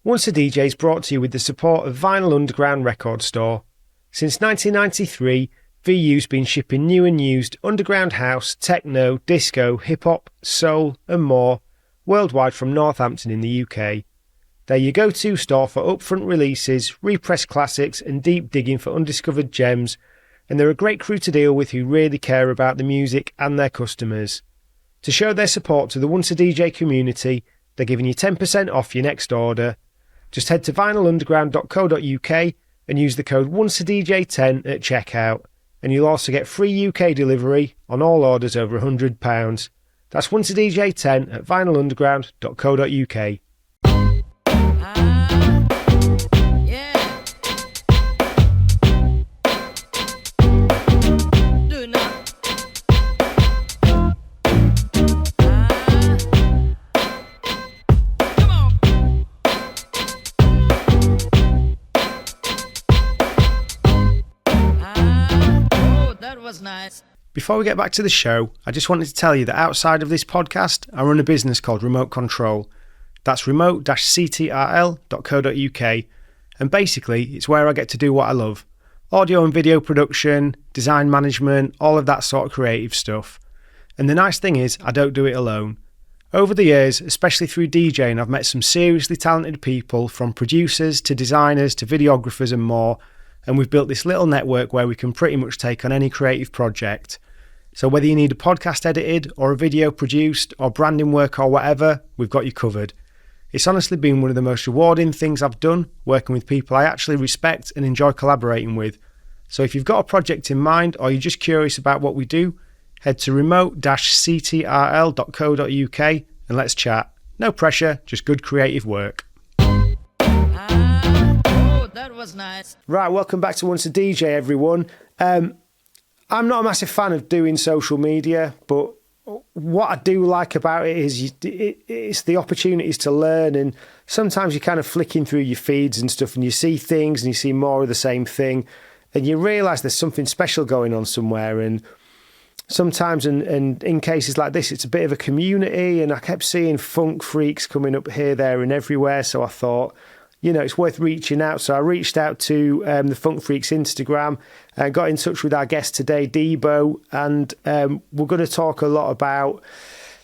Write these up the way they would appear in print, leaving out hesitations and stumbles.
Once a DJ is brought to you with the support of Vinyl Underground Record Store. Since 1993, VU's been shipping new and used underground house, techno, disco, hip-hop, soul and more worldwide from Northampton in the UK. They're your go-to store for upfront releases, repressed classics and deep digging for undiscovered gems, and they're a great crew to deal with who really care about the music and their customers. To show their support to the Once a DJ community, they're giving you 10% off your next order. Just head to vinylunderground.co.uk and use the code ONCEADJ10 at checkout, and you'll also get free UK delivery on all orders over £100. That's ONCEADJ10 at vinylunderground.co.uk. Nice. Before we get back to the show, I just wanted to tell you that outside of this podcast, I run a business called Remote Control. That's remote-ctrl.co.uk, and basically it's where I get to do what I love: audio and video production, design management, all of that sort of creative stuff. And the nice thing is, I don't do it alone. Over the years, especially through DJing, I've met some seriously talented people, from producers to designers to videographers and more, and we've built this little network where we can pretty much take on any creative project. So whether you need a podcast edited or a video produced or branding work or whatever, we've got you covered. It's honestly been one of the most rewarding things I've done, working with people I actually respect and enjoy collaborating with. So if you've got a project in mind or you're just curious about what we do, head to remote-ctrl.co.uk and let's chat. No pressure, just good creative work. That was nice. Right, welcome back to Once a DJ, everyone. I'm not a massive fan of doing social media, but what I do like about it is it's the opportunities to learn, and sometimes you're kind of flicking through your feeds and stuff and you see things and you see more of the same thing and you realise there's something special going on somewhere. And sometimes, and in cases like this, it's a bit of a community, and I kept seeing funk freaks coming up here, there and everywhere, so I thought, you know, it's worth reaching out. So I reached out to the Funk Freaks Instagram and got in touch with our guest today, Debo, and we're going to talk a lot about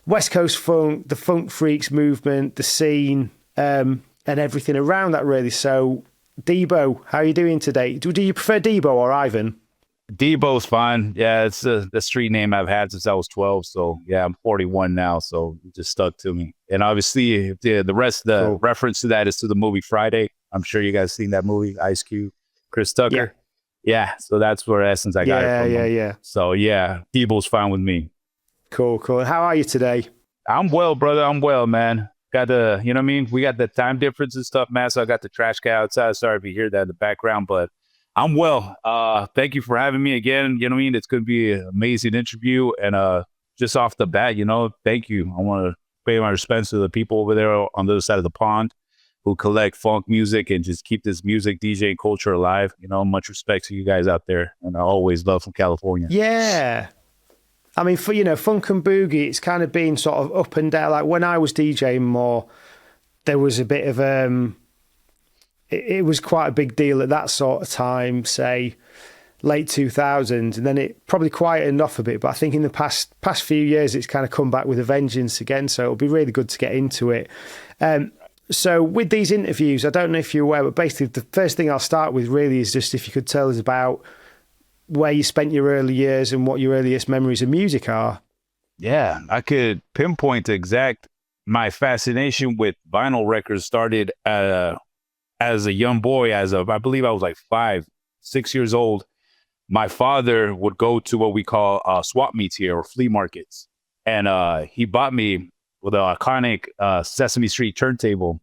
West Coast funk, the Funk Freaks movement, the scene, and everything around that, really. So, Debo, how are you doing today? Do you prefer Debo or Ivan? Debo's fine. Yeah, it's the street name I've had since I was 12. So yeah, I'm 41 now, so it just stuck to me. And obviously, the Cool. reference to that is to the movie Friday. I'm sure you guys seen that movie, Ice Cube, Chris Tucker. Yeah. So that's where essence I got it from. Yeah. So yeah, Debo's fine with me. Cool. How are you today? I'm well, brother. I'm well, man. Got the, you know what I mean? We got the time difference and stuff, man. So I got the trash can outside. Sorry if you hear that in the background, but I'm well. Thank you for having me again. You know what I mean? It's going to be an amazing interview. And just off the bat, you know, thank you. I want to pay my respects to the people over there on the other side of the pond who collect funk music and just keep this music DJ culture alive. You know, much respect to you guys out there. And I always love from California. Yeah. I mean, for, you know, funk and boogie, it's kind of been sort of up and down. Like when I was DJing more, there was a bit of it was quite a big deal at that sort of time, say late 2000s, and then it probably quietened off a bit. But I think in the past few years, it's kind of come back with a vengeance again. So it'll be really good to get into it. So with these interviews, I don't know if you're aware, but basically the first thing I'll start with really is just if you could tell us about where you spent your early years and what your earliest memories of music are. Yeah, I could pinpoint exact my fascination with vinyl records started as a young boy, I believe I was like 5, 6 years old. My father would go to what we call swap meets here, or flea markets. And he bought me with an iconic Sesame Street turntable.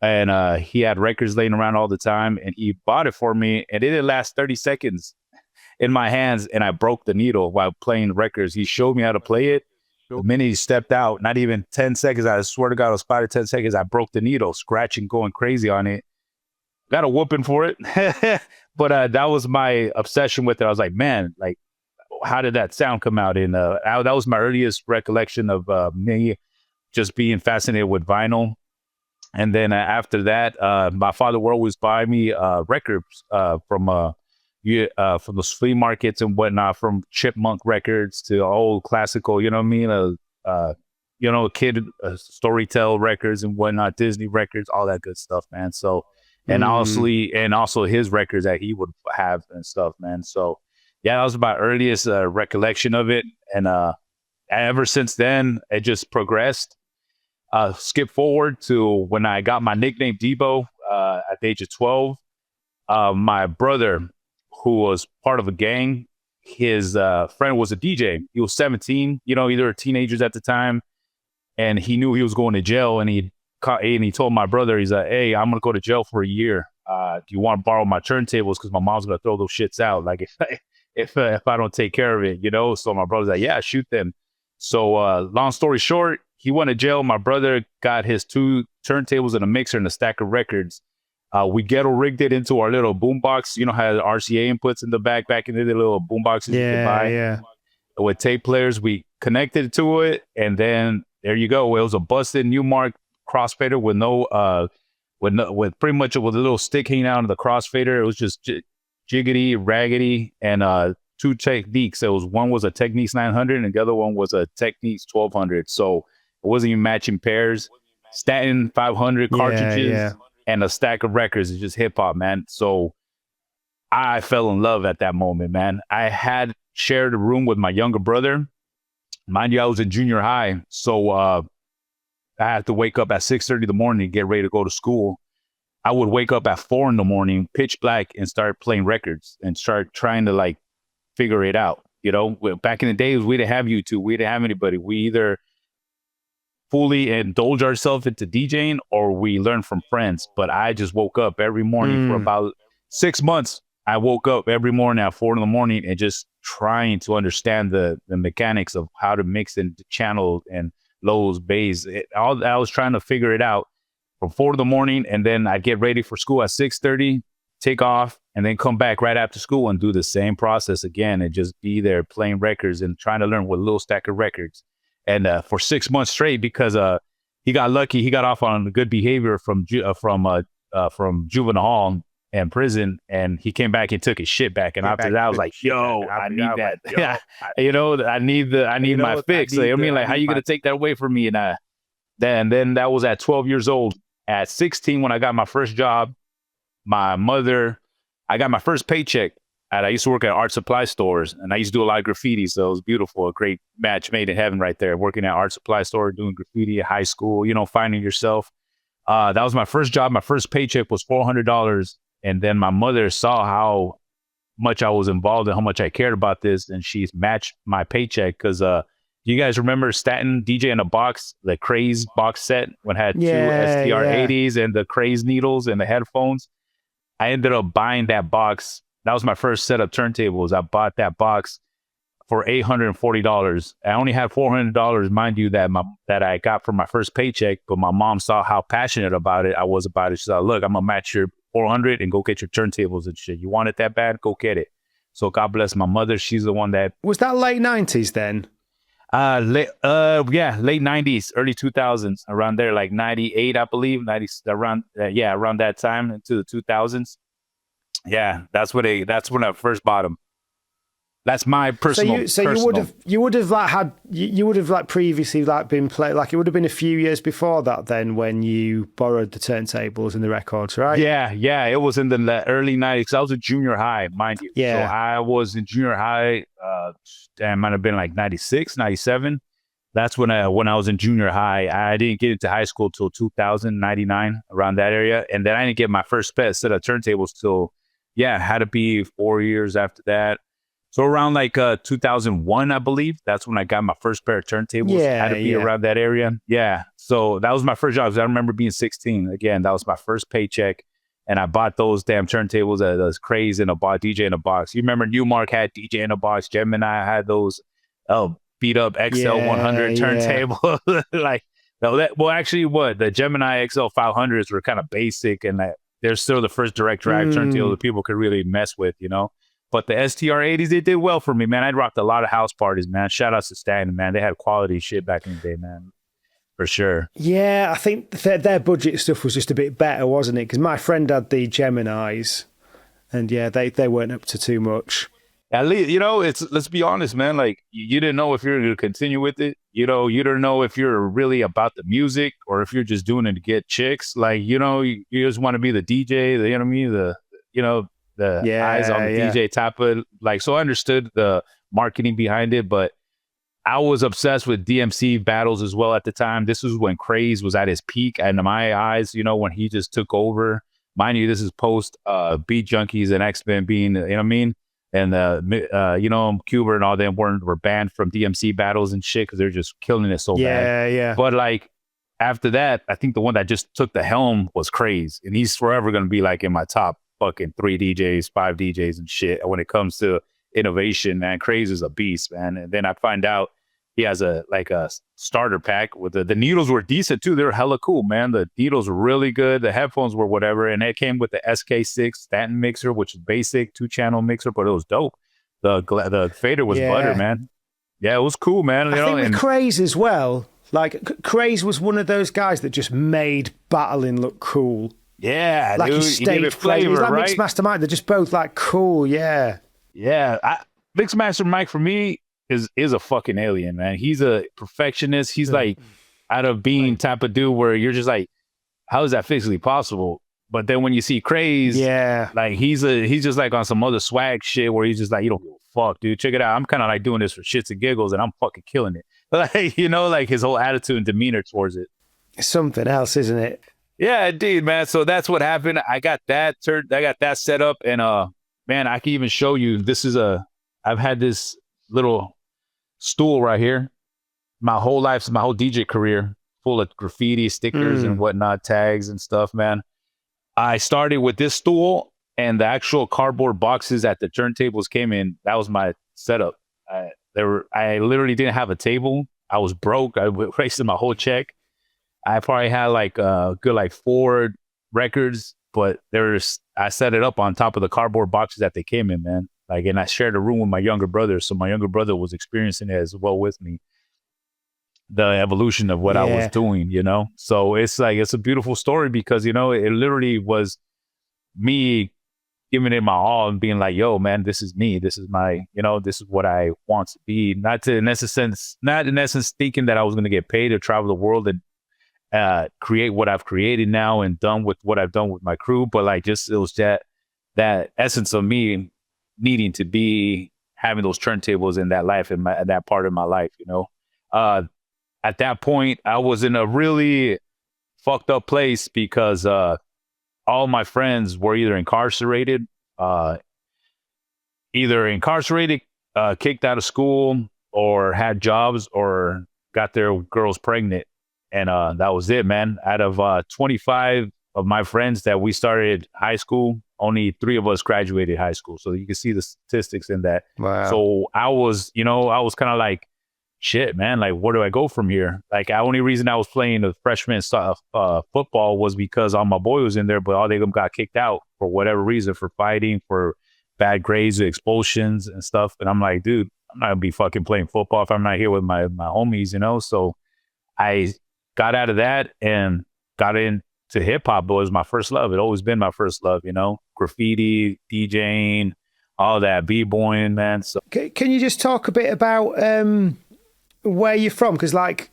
And he had records laying around all the time. And he bought it for me. And it didn't last 30 seconds in my hands. And I broke the needle while playing records. He showed me how to play it. The minute he stepped out, not even 10 seconds, I swear to God, it was 5 to 10 seconds, I broke the needle, scratching, going crazy on it. Got a whooping for it. But that was my obsession with it. I was like, man, like, how did that sound come out? And that was my earliest recollection of me just being fascinated with vinyl. And then after that, my father would always buy me records from those flea markets and whatnot, from Chipmunk records to old classical, you know what I mean? Kid Storytell records and whatnot, Disney records, all that good stuff, man. So, and also his records that he would have and stuff, man. So, yeah, that was my earliest recollection of it. And ever since then, it just progressed. Skip forward to when I got my nickname Debo at the age of 12. My brother, who was part of a gang, his friend was a DJ. He was 17, either teenagers at the time, and he knew he was going to jail. And he told my brother, he's like, "Hey, I'm gonna go to jail for a year. Do you want to borrow my turntables? Because my mom's gonna throw those shits out. Like if I don't take care of it, So my brother's like, "Yeah, shoot them." So long story short, he went to jail. My brother got his 2 turntables and a mixer and a stack of records. We ghetto rigged it into our little boombox. Had RCA inputs in the back in the little boomboxes you could buy. Yeah. With tape players, we connected to it, and then there you go. It was a busted Newmark crossfader with pretty much with a little stick hanging out of the crossfader. It was just jiggity, raggedy, and 2 Technics. One was a Technics 900, and the other one was a Technics 1200. So it wasn't even matching pairs. Stanton 500 cartridges and a stack of records. It's just hip hop, man. So I fell in love at that moment, man. I had shared a room with my younger brother. Mind you, I was in junior high, so I had to wake up at 6:30 in the morning to get ready to go to school. I would wake up at 4 in the morning, pitch black, and start playing records and start trying to figure it out. Back in the days, we didn't have YouTube. We didn't have anybody. We either fully indulge ourselves into DJing or we learn from friends. But I just woke up every morning for about 6 months. I woke up every morning at 4 in the morning and just trying to understand the mechanics of how to mix and channel and lows, bass. I was trying to figure it out from 4 in the morning, and then I'd get ready for school at 6:30, take off, and then come back right after school and do the same process again and just be there playing records and trying to learn with a little stack of records. And for 6 months straight, because he got lucky, he got off on good behavior from juvenile hall and prison, and he came back and took his shit back. And after that, I was like, "Yo, I need that. I need my fix. How you gonna take that away from me?" And then that was at 12 years old. At 16, when I got my first job, I got my first paycheck. I used to work at art supply stores, and I used to do a lot of graffiti. So it was beautiful, a great match made in heaven right there. Working at art supply store, doing graffiti at high school, finding yourself. That was my first job. My first paycheck was $400. And then my mother saw how much I was involved and how much I cared about this, and she's matched my paycheck. Because you guys remember Stanton DJ-in-a-Box, the Craze box set, when it had 2 STR-80s and the Craze needles and the headphones? I ended up buying that box. That was my first set of turntables. I bought that box for $840. I only had $400, mind you, that I got from my first paycheck. But my mom saw how passionate about it I was about it. She said, "Look, I'm gonna match your $400 and go get your turntables and shit. You want it that bad? Go get it." So God bless my mother. She's the one that was that late 90s then. Late 90s, early 2000s, around there, like 98, I believe, 90, around that time into the 2000s. Yeah, that's when I first bought them. That's my personal. You would have previously been playing, it would have been a few years before that then when you borrowed the turntables and the records, right? Yeah, it was in the early 90s. 'Cause I was in junior high, mind you. Yeah. So I was in junior high. It might have been like 96, 97. That's when I was in junior high. I didn't get into high school till 2000, 99, around that area, and then I didn't get my first set of turntables till had to be 4 years after that. So around 2001, I believe, that's when I got my first pair of turntables. Had to be around that area. Yeah. So that was my first job. I remember being 16. Again, that was my first paycheck. And I bought those damn turntables at those Craze and I bought DJ-in-a-Box. You remember Newmark had DJ-in-a-Box. Gemini had those beat up XL 100 turntable. The Gemini XL 500s were kind of basic, and they're still the first direct drag turntable that people could really mess with, But the STR-80s, they did well for me, man. I'd rocked a lot of house parties, man. Shout out to Stanton, man. They had quality shit back in the day, man. for sure. Yeah, I think their budget stuff was just a bit better, wasn't it? Because my friend had the Geminis, and yeah, they weren't up to too much. At least, let's be honest, man. Like, you didn't know if you're going to continue with it. You don't know if you're really about the music or if you're just doing it to get chicks. Like, you just want to be the DJ, the, you know what I mean? The eyes on the DJ type of, like, so I understood the marketing behind it, but I was obsessed with DMC battles as well at the time. This was when Craze was at his peak, and in my eyes, when he just took over. Mind you, this is post Beat Junkies and X-Men being, you know what I mean? And Cuba and all them were banned from DMC battles and shit because they're just killing it so bad. Yeah. But like after that, I think the one that just took the helm was Craze, and he's forever gonna be like in my top fucking 3 DJs, 5 DJs and shit. When it comes to innovation, man, Craze is a beast, man. And then I find out he has a starter pack with the needles were decent too. They were hella cool, man. The needles were really good. The headphones were whatever, and it came with the SK6 Stanton mixer, which is basic 2-channel mixer, but it was dope. The fader was butter, man. Yeah, it was cool, man. I think with Craze as well. Like Craze was one of those guys that just made battling look cool. Yeah, like dude, his stage flavor, he's like right? Mixmaster Mike. They're just both like cool. Yeah. Mixmaster Mike for me is a fucking alien, man. He's a perfectionist. He's like out of being type of dude where you're just like, how is that physically possible? But then when you see Craze, like he's just like on some other swag shit where he's just like, you don't give a fuck, dude. Check it out. I'm kind of like doing this for shits and giggles, and I'm fucking killing it. Like, like his whole attitude and demeanor towards it. It's something else, isn't it? Yeah, indeed, man. So that's what happened. I got that set up, and man, I can even show you. I've had this little stool right here my whole life, my whole DJ career, full of graffiti, stickers and whatnot, tags and stuff, man. I started with this stool, and the actual cardboard boxes that the turntables came in. That was my setup. I literally didn't have a table. I was broke. I wasted my whole check. I probably had like a good 4 records, but I set it up on top of the cardboard boxes that they came in, man. Like, and I shared a room with my younger brother, so my younger brother was experiencing it as well with me. The evolution of what I was doing, So it's a beautiful story because, it literally was me giving it my all and being like, yo, man, this is me. This is my, this is what I want to be. Not in essence thinking that I was going to get paid to travel the world and create what I've created now and done with what I've done with my crew. But like, just, it was that essence of me needing to be having those turntables in that life, in that part of my life, at that point, I was in a really fucked up place because all my friends were either incarcerated, kicked out of school, or had jobs, or got their girls pregnant. And that was it, man. Out of 25 of my friends that we started high school, only 3 of us graduated high school. So you can see the statistics in that. Wow. So I was kind of like, shit, man, like, where do I go from here? Like, the only reason I was playing the freshman football was because all my boy was in there, but all of them got kicked out for whatever reason, for fighting, for bad grades, expulsions and stuff. And I'm like, dude, I'm not gonna be fucking playing football if I'm not here with my homies, So I got out of that and got into hip hop. It was my first love. It always been my first love, graffiti, DJing, all that, b-boying, man. So can you just talk a bit about where you're from? Because like,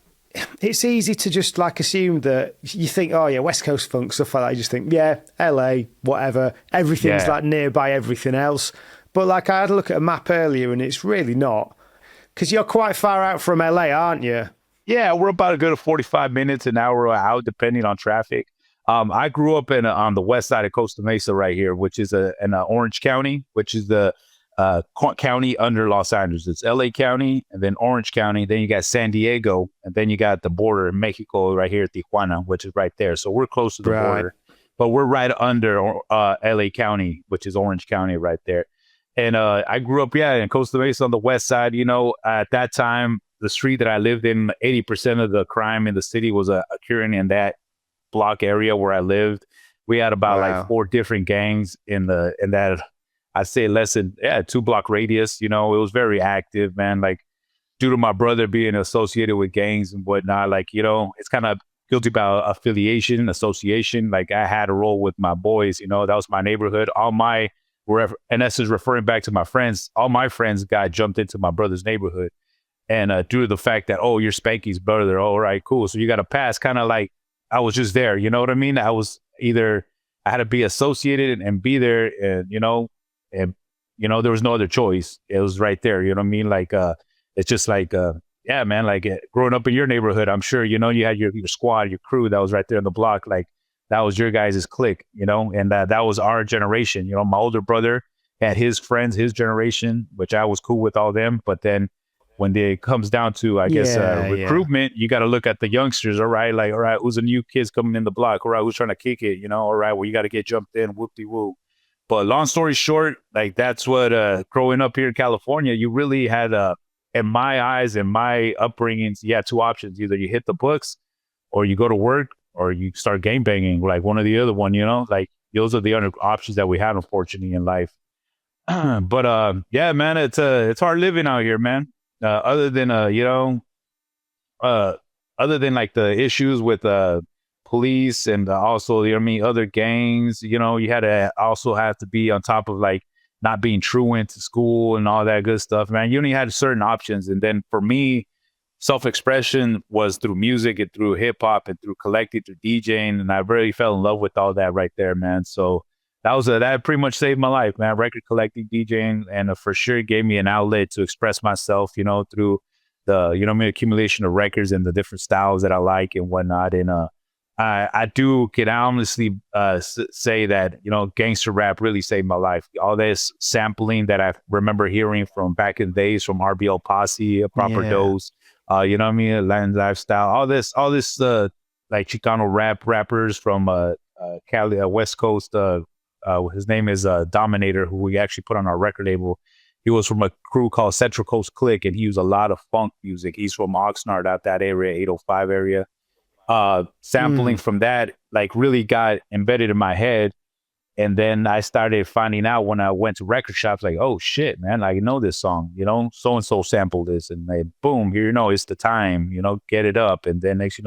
it's easy to just like assume that you think, oh yeah, West Coast funk, stuff like that. You just think, yeah, LA, whatever. Everything's like nearby everything else. But like, I had a look at a map earlier and it's really not. Because you're quite far out from LA, aren't you? Yeah, we're about a good 45 minutes, an hour out, depending on traffic. I grew up on the west side of Costa Mesa right here, which is in Orange County, which is the county under Los Angeles. It's LA County, and then Orange County, then you got San Diego, and then you got the border in Mexico right here at Tijuana, which is right there. So we're close to the border, but we're right under LA County, which is Orange County right there. And I grew up, in Costa Mesa on the west side. At that time, the street that I lived in, 80% of the crime in the city was occurring in that block area where I lived. We had about like 4 different gangs in that, I'd say less than 2 block radius. It was very active, man. Like due to my brother being associated with gangs and whatnot, like, it's kind of guilty about affiliation, association. Like I had a role with my boys, that was my neighborhood. All my, wherever, and this is referring back to my friends, all my friends got jumped into my brother's neighborhood. And due to the fact that, oh, you're Spanky's brother, all right, cool. So you got to pass, kind of like I was just there, you know what I mean? I was either, I had to be associated and be there, and, there was no other choice. It was right there, you know what I mean? Like, it's just like, yeah, man, like growing up in your neighborhood, I'm sure, you had your squad, your crew that was right there on the block. Like that was your guys' clique, and that was our generation. My older brother had his friends, his generation, which I was cool with all them. But then when it comes down to, I guess, recruitment, you got to look at the youngsters. All right. Like, all right, who's the new kids coming in the block? All right, who's trying to kick it? All right, well, you got to get jumped in, whoop-de-whoop. But long story short, like that's what growing up here in California, you really had in my eyes, in my upbringings, you had two options. Either you hit the books or you go to work or you start game banging, like one or the other one, like those are the other options that we had, unfortunately, in life. But yeah, man, it's hard living out here, man. Other than like the issues with police and also, other gangs, you had to also have to be on top of like not being truant to school and all that good stuff, man. You only had certain options. And then for me, self-expression was through music and through hip hop and through collecting, through DJing. And I really fell in love with all that right there, man. So that pretty much saved my life, man. Record collecting, DJing, and for sure gave me an outlet to express myself, through the, accumulation of records and the different styles that I like and whatnot. And I can honestly say that, gangster rap really saved my life. All this sampling that I remember hearing from back in the days from RBL Posse, Proper Dose, Latin Lifestyle, all this like Chicano rappers from Cali, West Coast. His name is Dominator, who we actually put on our record label. He was from a crew called Central Coast Click, and he used a lot of funk music. He's from Oxnard, out that area, 805 area. Sampling from that like really got embedded in my head. And then I started finding out when I went to record shops, like, oh shit, man, I know this song, so-and-so sampled this, and they boom, here, it's the time, get it up. And then next,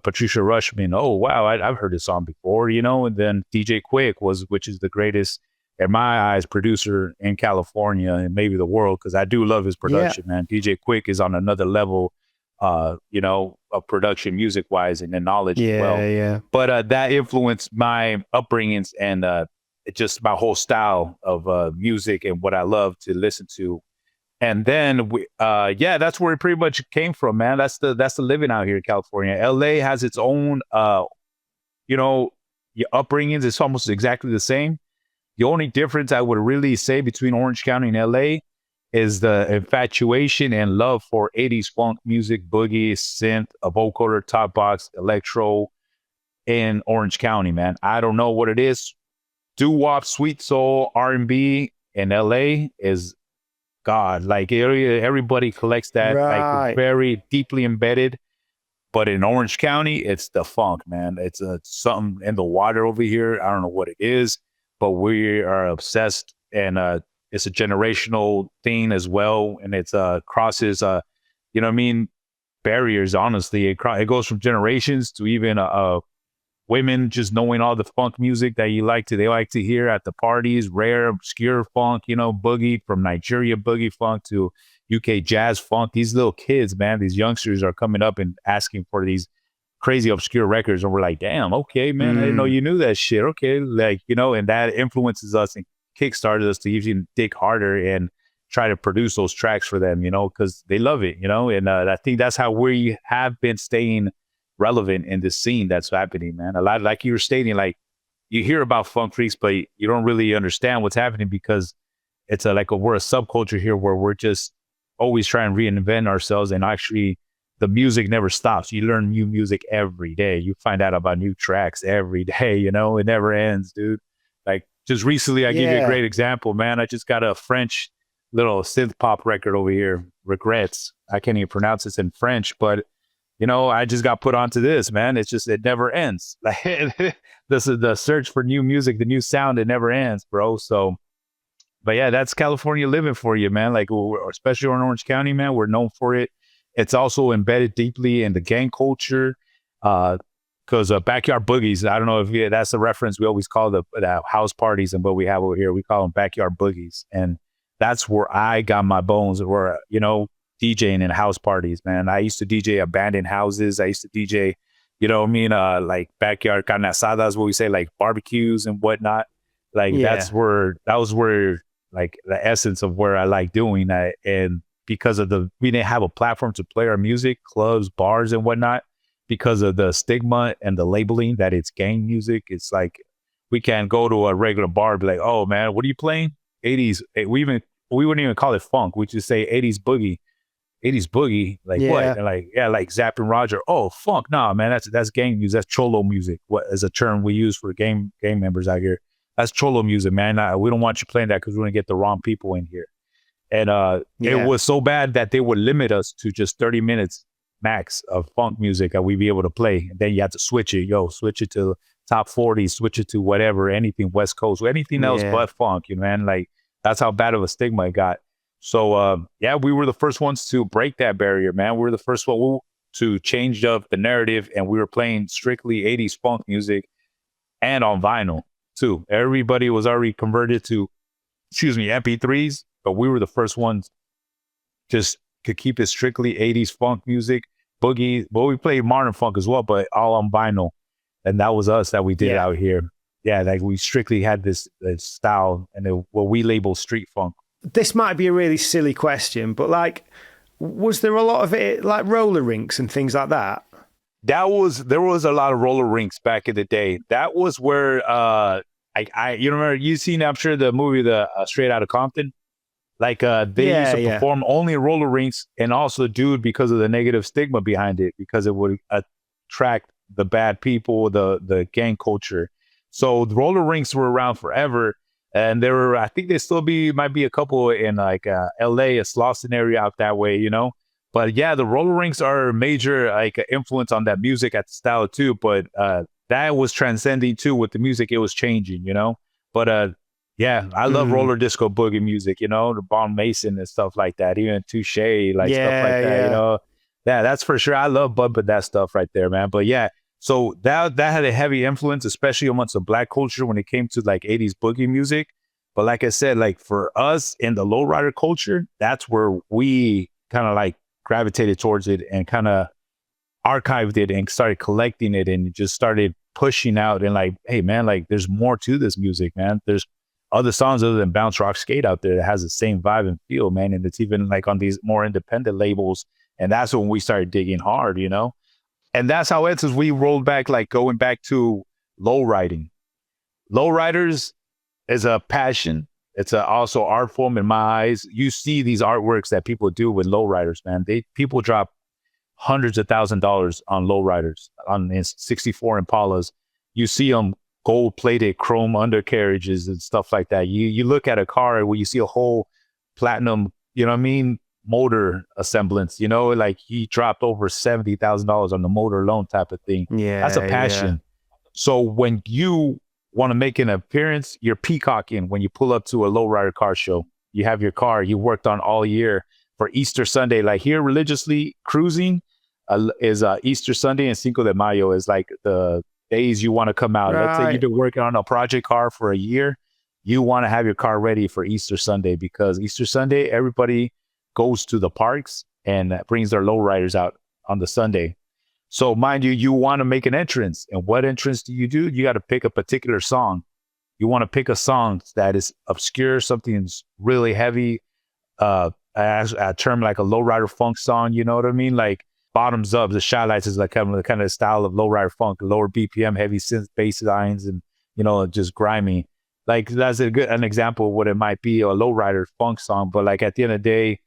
Patricia Rushman, oh wow, I've heard this song before, and then DJ Quick which is the greatest, in my eyes, producer in California and maybe the world, because I do love his production, man. DJ Quick is on another level, of production music wise and then knowledge as well. Yeah. But that influenced my upbringings and just my whole style of music and what I love to listen to. And then that's where it pretty much came from, man. That's the living out here in California. LA has its own your upbringings. It's almost exactly the same. The only difference I would really say between Orange County and LA is the infatuation and love for 80s funk music, boogie, synth, a vocoder, top box, electro in Orange County, man. I don't know what it is. Doo-wop, sweet soul, R&B in LA is God. Like everybody collects that, like very deeply embedded. But in Orange County, it's the funk, man. It's something in the water over here. I don't know what it is, but we are obsessed, and it's a generational thing as well, and it's crosses, barriers. Honestly, it goes from generations to even women just knowing all the funk music that they like to hear at the parties, rare, obscure funk, boogie, from Nigeria boogie funk to UK jazz funk. These little kids, man, these youngsters are coming up and asking for these crazy obscure records, and we're like, damn, okay, man, I didn't know you knew that shit. Okay, like, and that influences us and kickstarted us to even dig harder and try to produce those tracks for them, because they love it, and I think that's how we have been staying relevant in this scene that's happening, man. A lot, like you were stating, like you hear about funk freaks, but you don't really understand what's happening, because it's we're a subculture here where we're just always trying to reinvent ourselves, and actually the music never stops. You learn new music every day. You find out about new tracks every day, it never ends, dude. Like just recently, I give you a great example, man. I just got a French little synth pop record over here, Regrets. I can't even pronounce this in French, but I just got put onto this, man. It's just, it never ends. Like this is the search for new music, the new sound. It never ends, bro. So But yeah, that's California living for you, man. Like, especially in Orange County, man, we're known for it. It's also embedded deeply in the gang culture. Because backyard boogies, I don't know if that's a reference. We always call the house parties and what we have over here. We call them backyard boogies. And that's where I got my bones, where, DJing in house parties, man. I used to DJ abandoned houses. I used to DJ, like backyard carne asadas, what we say, like barbecues and whatnot. Like Yeah. that was where like the essence of where I like doing that. And because of we didn't have a platform to play our music, clubs, bars and whatnot, because of the stigma and the labeling that it's gang music. It's like, we can't go to a regular bar and be like, oh man, what are you playing? 80s. We wouldn't even call it funk. We just say 80s boogie. 80s boogie, like what? And like, yeah, like Zapp and Roger. Oh, funk. Nah, man, that's gang music. That's cholo music. What is a term we use for gang members out here. That's cholo music, man. We don't want you playing that because we're going to get the wrong people in here. And it was so bad that they would limit us to just 30 minutes max of funk music that we'd be able to play. And then you have to switch it. Switch it to top 40, switch it to whatever, anything West Coast, anything else but funk, man. Like, that's how bad of a stigma it got. So, we were the first ones to break that barrier, man. We were the first one to change up the narrative, and we were playing strictly 80s funk music and on vinyl, too. Everybody was already converted to, MP3s, but we were the first ones just to keep it strictly 80s funk music, boogie. Well, we played modern funk as well, but all on vinyl. And that was us that we did out here. Yeah, like we strictly had this style and what we label street funk. This might be a really silly question, but like, was there a lot of it like roller rinks and things like that? There was a lot of roller rinks back in the day. That was where you remember, you seen, I'm sure, the movie the Straight Outta Compton. Like they used to perform only roller rinks, and also, dude, because of the negative stigma behind it, because it would attract the bad people, the gang culture. So the roller rinks were around forever. And there were, I think there still might be a couple in like LA, a Slauson area out that way, But yeah, the roller rinks are a major like influence on that music at the style too. But that was transcending too with the music. It was changing, But I love roller disco boogie music, the Bon Mason and stuff like that, even Touche, stuff like that, Yeah, that's for sure. I love bumping that stuff right there, man. But yeah. So that had a heavy influence, especially amongst the black culture when it came to like 80s boogie music. But like I said, like for us in the lowrider culture, that's where we kind of like gravitated towards it and kind of archived it and started collecting it and just started pushing out and like, hey man, like there's more to this music, man. There's other songs other than Bounce Rock Skate out there that has the same vibe and feel, man. And it's even like on these more independent labels. And that's when we started digging hard, And that's how it is. We rolled back, like going back to lowriding. Lowriders is a passion. It's also art form in my eyes. You see these artworks that people do with lowriders, man. People drop hundreds of $1,000s on lowriders, on 64 Impalas. You see them gold-plated chrome undercarriages and stuff like that. You look at a car where you see a whole platinum, motor assemblance, like he dropped over $70,000 on the motor alone type of thing. Yeah, that's a passion. So when you want to make an appearance, you're peacocking when you pull up to a lowrider car show. You have your car you worked on all year for Easter Sunday. Like here, religiously cruising is Easter Sunday, and Cinco de Mayo is like the days you want to come out. Right. Let's say you've been working on a project car for a year. You want to have your car ready for Easter Sunday, because Easter Sunday, everybody goes to the parks and brings their lowriders out on the Sunday. So mind you, you want to make an entrance. And what entrance do? You got to pick a particular song. You want to pick a song that is obscure, something that's really heavy, as a term like a lowrider funk song, you know what I mean? Like Bottoms Up, the Shy Lights is like kind of the style of lowrider funk, lower BPM, heavy synth bass lines, and just grimy. Like that's an example of what it might be, a lowrider funk song. But like at the end of the day,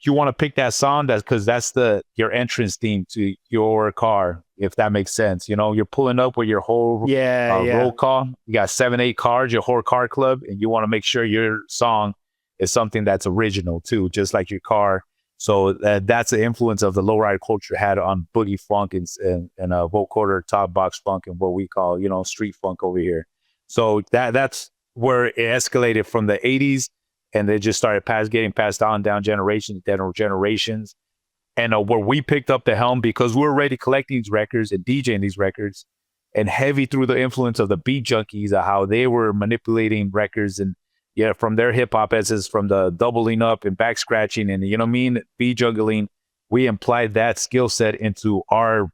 you want to pick that song because that's your entrance theme to your car, if that makes sense. You're pulling up with your whole roll call. You got 7-8 cars, your whole car club, and you want to make sure your song is something that's original too, just like your car. So that's the influence of the lowrider culture had on boogie funk and vocoder top box funk and what we call street funk over here. So that's where it escalated from the 80s and they just started getting passed on down generations. And where we picked up the helm because we were already collecting these records and DJing these records, and heavy through the influence of the Beat Junkies, how they were manipulating records and from their hip hop essence, from the doubling up and back scratching and beat juggling, we applied that skill set into our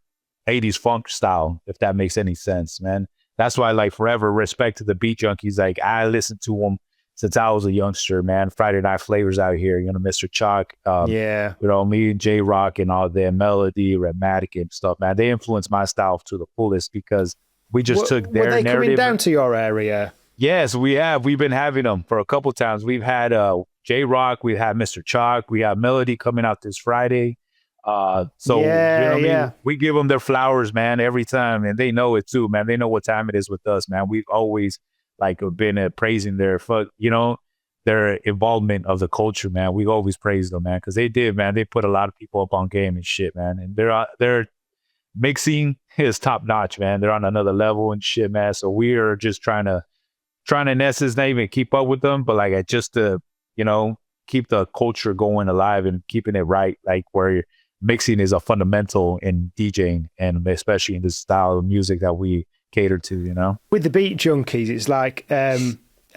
80s funk style, if that makes any sense, man. That's why, like, forever respect to the Beat Junkies. Like, I listened to them since I was a youngster, man. Friday Night Flavors out here, Mr. Chalk, me and J Rock and all their Melody, Rhythmatic and stuff, man. They influenced my style to the fullest because we just took their narrative. Were they coming down to your area? Yes, we have. We've been having them for a couple times. We've had J Rock, we've had Mr. Chalk, we have Melody coming out this Friday. We give them their flowers, man, every time, and they know it too, man. They know what time it is with us, man. We've always been praising their involvement of the culture, man. We've always praised them, man, because they did, man. They put a lot of people up on game and shit, man. And their mixing is top notch, man. They're on another level and shit, man. So we are just trying to in essence not even keep up with them, but just to keep the culture going alive and keeping it right, like where mixing is a fundamental in DJing and especially in this style of music that we cater to, With the Beat Junkies, it's like I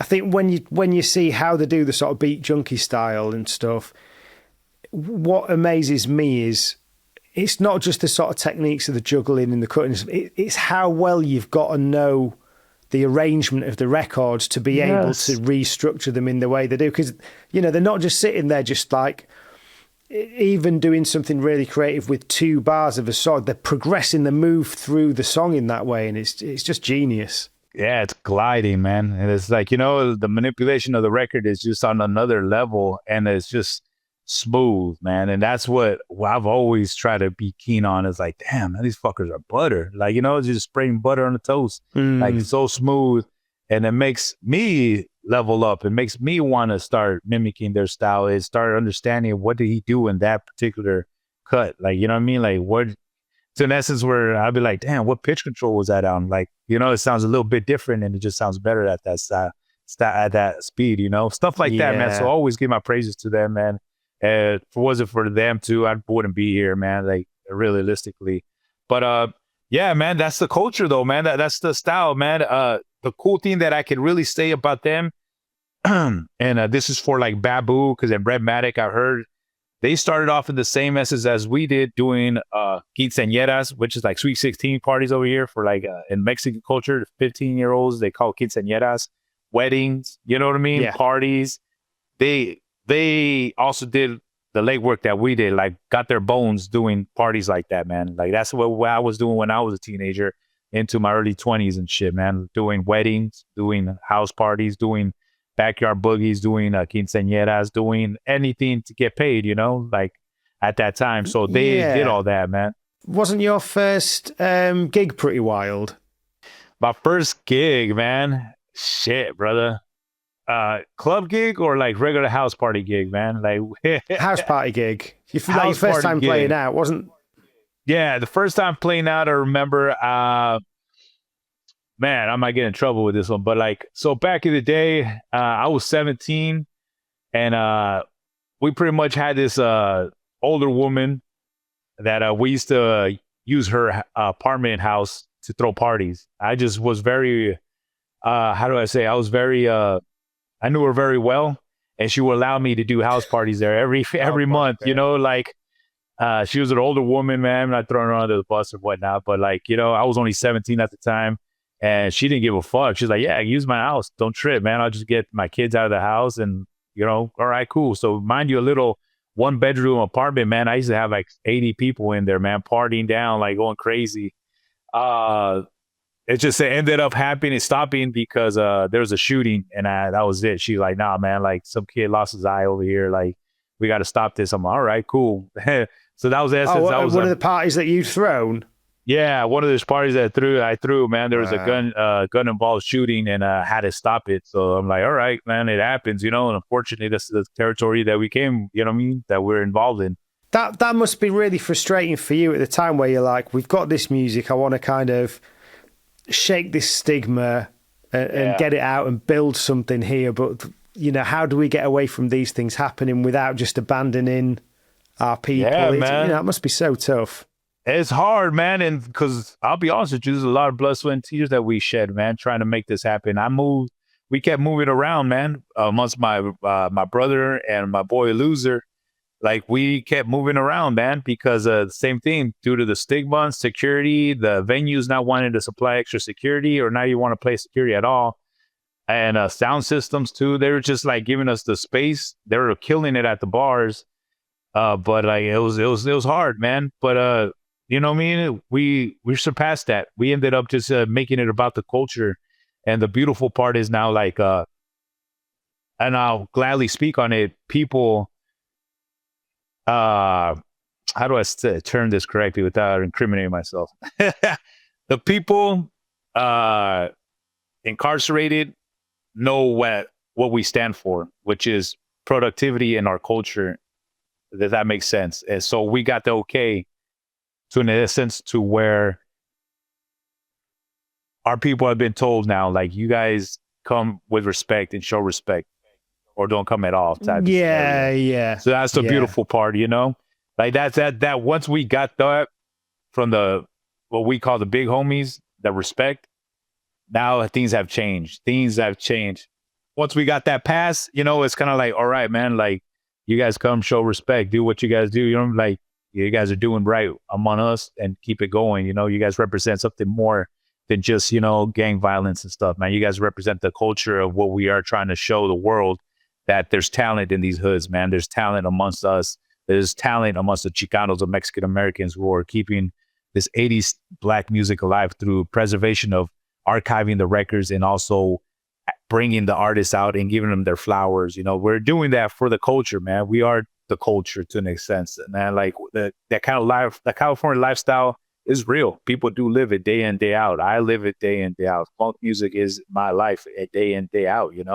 think when you see how they do the sort of Beat Junkie style and stuff, what amazes me is it's not just the sort of techniques of the juggling and the cutting, it's how well you've got to know the arrangement of the records to be able to restructure them in the way they do, because they're not just sitting there just like even doing something really creative with 2 bars of a song. They're progressing the move through the song in that way, and it's just genius. Yeah, it's gliding, man. And it's like, the manipulation of the record is just on another level, and it's just smooth, man. And that's what I've always tried to be keen on, is like, damn, man, these fuckers are butter. Like, just spraying butter on the toast. Like, it's so smooth, and it makes me level up. It makes me want to start mimicking their style, is start understanding what did he do in that particular cut. Like, you know what I mean? Like, what, so in essence, where I'll be like, damn, what pitch control was that on? Like, it sounds a little bit different, and it just sounds better at that at that speed, stuff like that, man. So I always give my praises to them, man. If it wasn't for them too, I wouldn't be here, man. Like, realistically, but yeah, man, that's the culture, though, man. That's the style, man. The cool thing that I can really say about them, and this is for like Babu, because in Rhythmatic, I heard they started off in the same essence as we did, doing quinceañeras, which is like Sweet 16 parties over here for like in Mexican culture, 15-year-olds, they call quinceañeras, weddings, you know what I mean? Yeah. Parties. They also did the legwork that we did, like got their bones doing parties like that, man. Like, that's what I was doing when I was a teenager into my early 20s and shit, man. Doing weddings, doing house parties, doing backyard boogies, doing quinceañeras, doing anything to get paid, like at that time. So they did all that, man. Wasn't your first gig pretty wild? My first gig, man. Shit, brother. Club gig or like regular house party gig, man? Like house party gig. Your first time playing out, wasn't? Yeah, the first time playing out, I remember. Man, I might get in trouble with this one, but like, so back in the day, I was 17, and we pretty much had this older woman that we used to use her apartment house to throw parties. I just was very, how do I say? I was very. I knew her very well, and she would allow me to do house parties there every month, like, she was an older woman, man. I'm not throwing her under the bus or whatnot, but like, I was only 17 at the time, and she didn't give a fuck. She's like, yeah, use my house. Don't trip, man. I'll just get my kids out of the house and, all right, cool. So mind you, a little 1-bedroom apartment, man. I used to have like 80 people in there, man, partying down, like going crazy. It just ended up happening, stopping because there was a shooting, and that was it. She like, nah, man, like some kid lost his eye over here. Like, we got to stop this. I'm like, all right, cool. So that was the essence. That was one of the parties that you'd thrown? Yeah, one of those parties that I threw, man. There was a gun involved shooting, and had to stop it. So I'm like, all right, man, it happens, and unfortunately, this is the territory that we came, that we're involved in. That must be really frustrating for you at the time, where you're like, we've got this music, I want to kind of shake this stigma and get it out and build something here, but how do we get away from these things happening without just abandoning our people? Yeah, man. It must be so tough. It's hard, man. And because I'll be honest with you, there's a lot of blood, sweat, and tears that we shed, man, trying to make this happen. We kept moving around, man, amongst my brother and my boy Loser. Like, we kept moving around, man, because the same thing, due to the stigma and security, the venues not wanting to supply extra security, or now you want to play security at all. And sound systems too. They were just like giving us the space. They were killing it at the bars. But like, it was hard, man. But you know what I mean? We surpassed that. We ended up just making it about the culture. And the beautiful part is now, like, and I'll gladly speak on it, people, how do I term this correctly without incriminating myself? The people incarcerated know what we stand for, which is productivity in our culture. That makes sense. And so we got the okay to, in essence, to where our people have been told now, like, you guys come with respect and show respect, or don't come at all. Yeah. So that's the beautiful part, like that once we got that from the, what we call the big homies, the respect, now things have changed. Once we got that pass, it's kind of like, all right, man, like, you guys come show respect, do what you guys do. Like, you guys are doing right among us, and keep it going. You guys represent something more than just, gang violence and stuff, man. You guys represent the culture of what we are trying to show the world, that there's talent in these hoods, man. There's talent amongst us. There's talent amongst the Chicanos, or Mexican Americans, who are keeping this 80s Black music alive through preservation of archiving the records, and also bringing the artists out and giving them their flowers. We're doing that for the culture, man. We are the culture to an extent, man. Like, that kind of life, the California lifestyle is real. People do live it day in, day out. I live it day in, day out. Funk music is my life, day in, day out, it,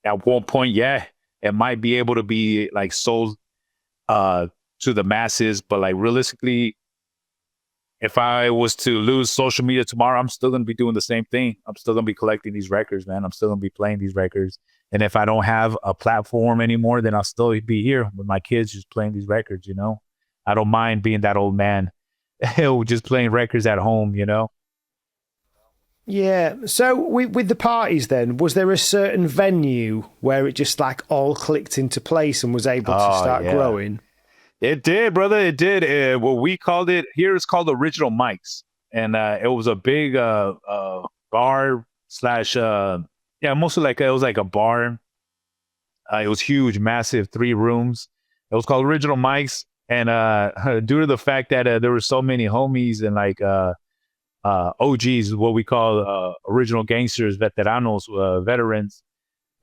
at one point, it might be able to be like sold to the masses, but like, realistically, if I was to lose social media tomorrow, I'm still going to be doing the same thing. I'm still going to be collecting these records, man. I'm still going to be playing these records. And if I don't have a platform anymore, then I'll still be here with my kids just playing these records, I don't mind being that old man just playing records at home, Yeah. So with the parties then, was there a certain venue where it just like all clicked into place and was able to start growing? It did, brother. It did. What we called it here is called Original Mics. And it was a big bar slash, mostly like, it was like a bar. It was huge, massive, 3 rooms. It was called Original Mics. And due to the fact that there were so many homies and like OGs, what we call original gangsters, veteranos, veterans,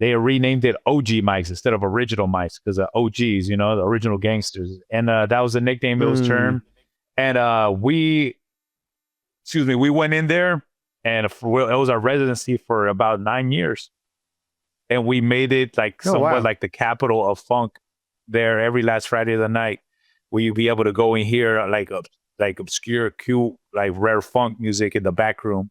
they renamed it OG Mics instead of Original Mics, because OGs, the original gangsters. And that was the nickname it was termed. And we went in there, and it was our residency for about 9 years. And we made it like somewhat like the capital of funk there. Every last Friday of the night, we'd be able to go in here like obscure, cute, like rare funk music in the back room.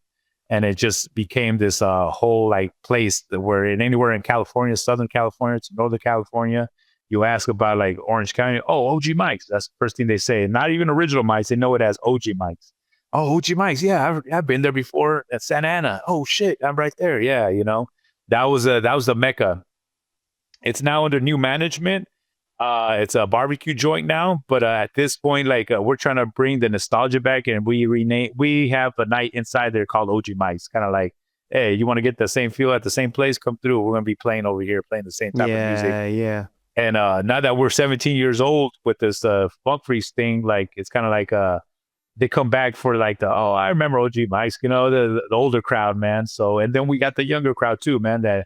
And it just became this whole like place where anywhere in California, Southern California to Northern California, you ask about like Orange County, OG Mics. That's the first thing they say. Not even Original Mics. They know it as OG Mics. Oh, OG Mics. Yeah, I've been there before at Santa Ana. Oh shit, I'm right there. Yeah, that was the Mecca. It's now under new management. It's a barbecue joint now, but at this point, like we're trying to bring the nostalgia back, and we have a night inside there called OG Mics. Kind of like, hey, you want to get the same feel at the same place? Come through. We're gonna be playing over here, playing the same type of music. Yeah. And now that we're 17 years old with this Funk Freeze thing, like it's kind of like they come back for like I remember OG Mics, the older crowd, man. So, and then we got the younger crowd too, man, that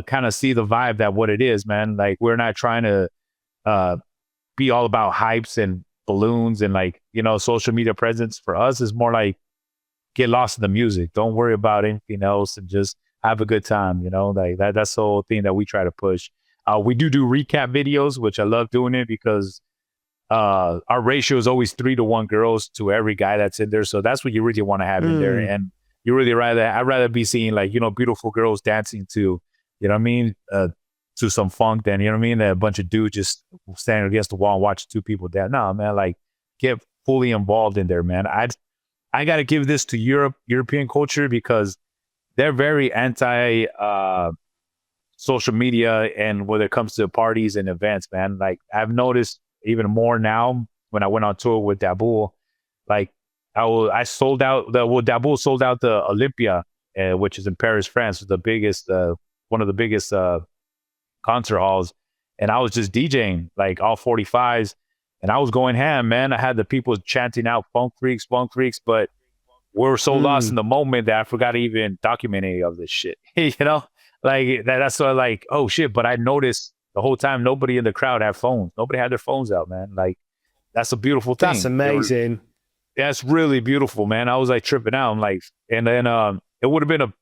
kind of see the vibe that what it is, man. Like, we're not trying to be all about hypes and balloons and like, social media presence. For us is more like, get lost in the music. Don't worry about anything else and just have a good time. Like that's the whole thing that we try to push. We do recap videos, which I love doing it because our ratio is always 3 to 1 girls to every guy that's in there. So that's what you really want to have in there. And You really I'd rather be seeing like, beautiful girls dancing to, you know what I mean? To some funk than, you know what I mean? A bunch of dudes just standing against the wall and watching two people dance. No, man, like get fully involved in there, man. I got to give this to European culture because they're very anti social media and when it comes to parties and events, man. Like I've noticed even more now when I went on tour with Debo, like I sold out Debo sold out the Olympia, which is in Paris, France, the biggest one of the biggest concert halls, and I was just DJing like all 45s, and I was going ham, man. I had the people chanting out funk freaks, but we're so lost in the moment that I forgot to even document any of this shit. Like that's sort of like, oh shit. But I noticed the whole time nobody in the crowd had phones. Nobody had their phones out, man. Like that's a beautiful thing. That's amazing. That's really beautiful, man. I was like tripping out. I'm like, and then it would have been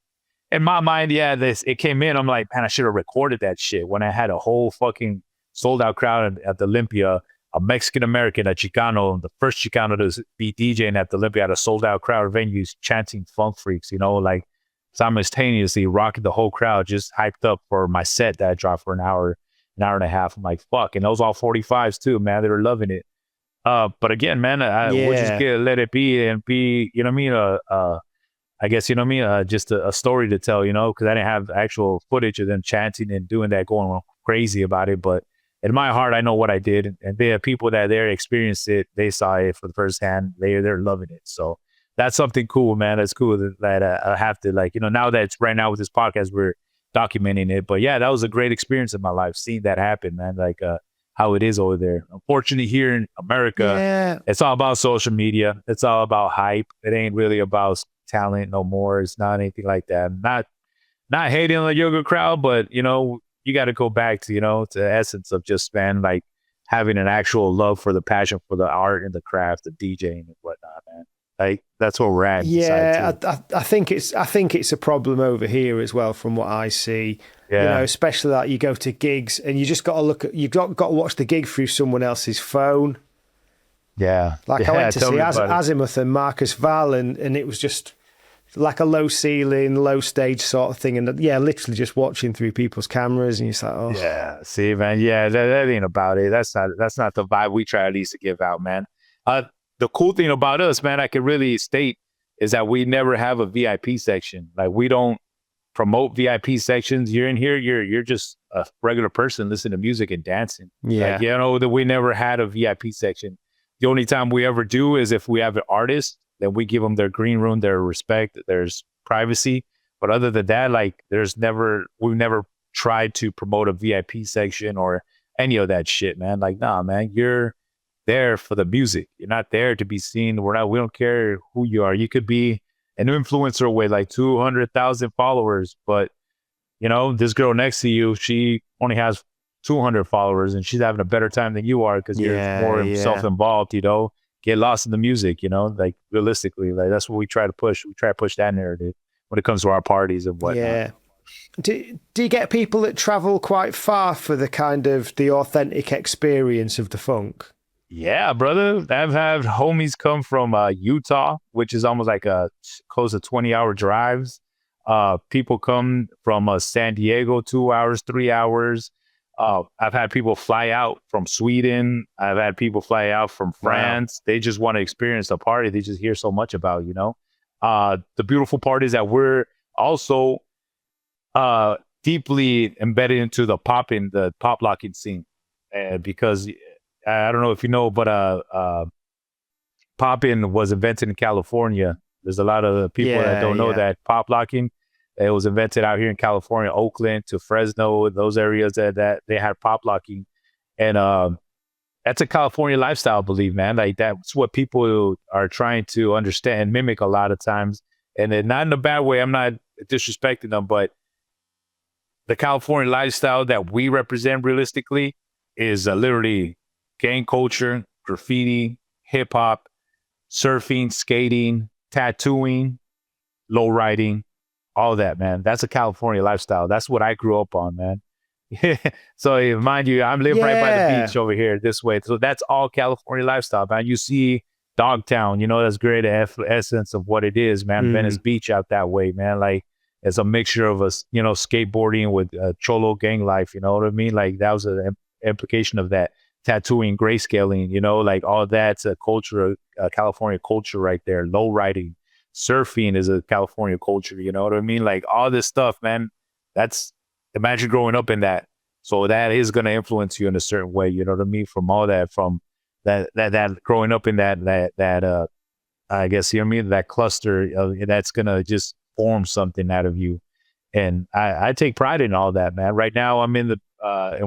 in my mind, it came in. I'm like, man, I should have recorded that shit when I had a whole fucking sold out crowd at the Olympia, a Mexican American, a Chicano, the first Chicano to be DJing at the Olympia at a sold out crowd of venues chanting funk freaks, like simultaneously rocking the whole crowd, just hyped up for my set that I dropped for an hour and a half. I'm like, fuck. And those all 45s too, man. They were loving it. But again, man, we'll just let it be and be, you know what I mean? I guess, you know what I mean? Just a story to tell, because I didn't have actual footage of them chanting and doing that, going crazy about it. But in my heart, I know what I did. And the people that there experienced it, they saw it for the first hand. They're loving it. So that's something cool, man. That's cool that I have to now that it's right now with this podcast, we're documenting it. But yeah, that was a great experience in my life, seeing that happen, man. Like how it is over there. Unfortunately, here in America, it's all about social media. It's all about hype. It ain't really about talent no more. It's not anything like that. Not hating on the yoga crowd, but you got to go back to to the essence of just, man, like having an actual love for the passion for the art and the craft of DJing and whatnot, man. Like that's where we're at. Yeah, I think it's a problem over here as well, from what I see. Yeah. Especially that you go to gigs and you just got to got to watch the gig through someone else's phone. Yeah. Like I went to see Azimuth and Marcus Val, and it was just like a low ceiling, low stage sort of thing. And literally just watching through people's cameras, and you're just like, oh. Yeah. See, man. Yeah, that ain't about it. That's not the vibe we try at least to give out, man. The cool thing about us, man, I can really state is that we never have a VIP section. Like we don't promote VIP sections. You're in here, you're just a regular person listening to music and dancing. Yeah. Like, that we never had a VIP section. The only time we ever do is if we have an artist, then we give them their green room, their respect, there's privacy. But other than that, like we've never tried to promote a VIP section or any of that shit, man. Like, nah, man, you're there for the music. You're not there to be seen. We don't care who you are. You could be an influencer with like 200,000 followers, but this girl next to you, she only has 200 followers and she's having a better time than you are because you're more self-involved, get lost in the music, like realistically, like that's what we try to push. We try to push that narrative when it comes to our parties and whatnot. Yeah. Do you get people that travel quite far for the kind of the authentic experience of the funk? Yeah, brother. I've had homies come from Utah, which is almost like close to 20-hour drives. People come from San Diego, 2 hours, 3 hours. I've had people fly out from Sweden. I've had people fly out from France. Wow. They just want to experience the party. They just hear so much about, the beautiful part is that we're also deeply embedded into the pop locking scene. Because I don't know if you know, but popping was invented in California. There's a lot of people that don't know that pop locking, it was invented out here in California, Oakland to Fresno, those areas that they had pop locking. And that's a California lifestyle, I believe, man. Like that's what people are trying to understand and mimic a lot of times. And then not in a bad way. I'm not disrespecting them, but the California lifestyle that we represent realistically is literally gang culture, graffiti, hip hop, surfing, skating, tattooing, low riding, all that, man. That's a California lifestyle. That's what I grew up on, man. So mind you, I'm living right by the beach over here this way. So that's all California lifestyle, man. You see Dogtown, that's great essence of what it is, man. Venice Beach out that way, man. Like it's a mixture of us, skateboarding with cholo gang life. You know what I mean? Like that was an implication of that. Tattooing, grayscaling, like all that's a culture, California culture right there. Low riding, surfing is a California culture. You know what I mean? Like all this stuff, man. Imagine growing up in that. So that is going to influence you in a certain way. You know what I mean? From all that, from that growing up in that I guess, you know what I mean, that cluster that's gonna just form something out of you. And I take pride in all that, man. Right now I'm in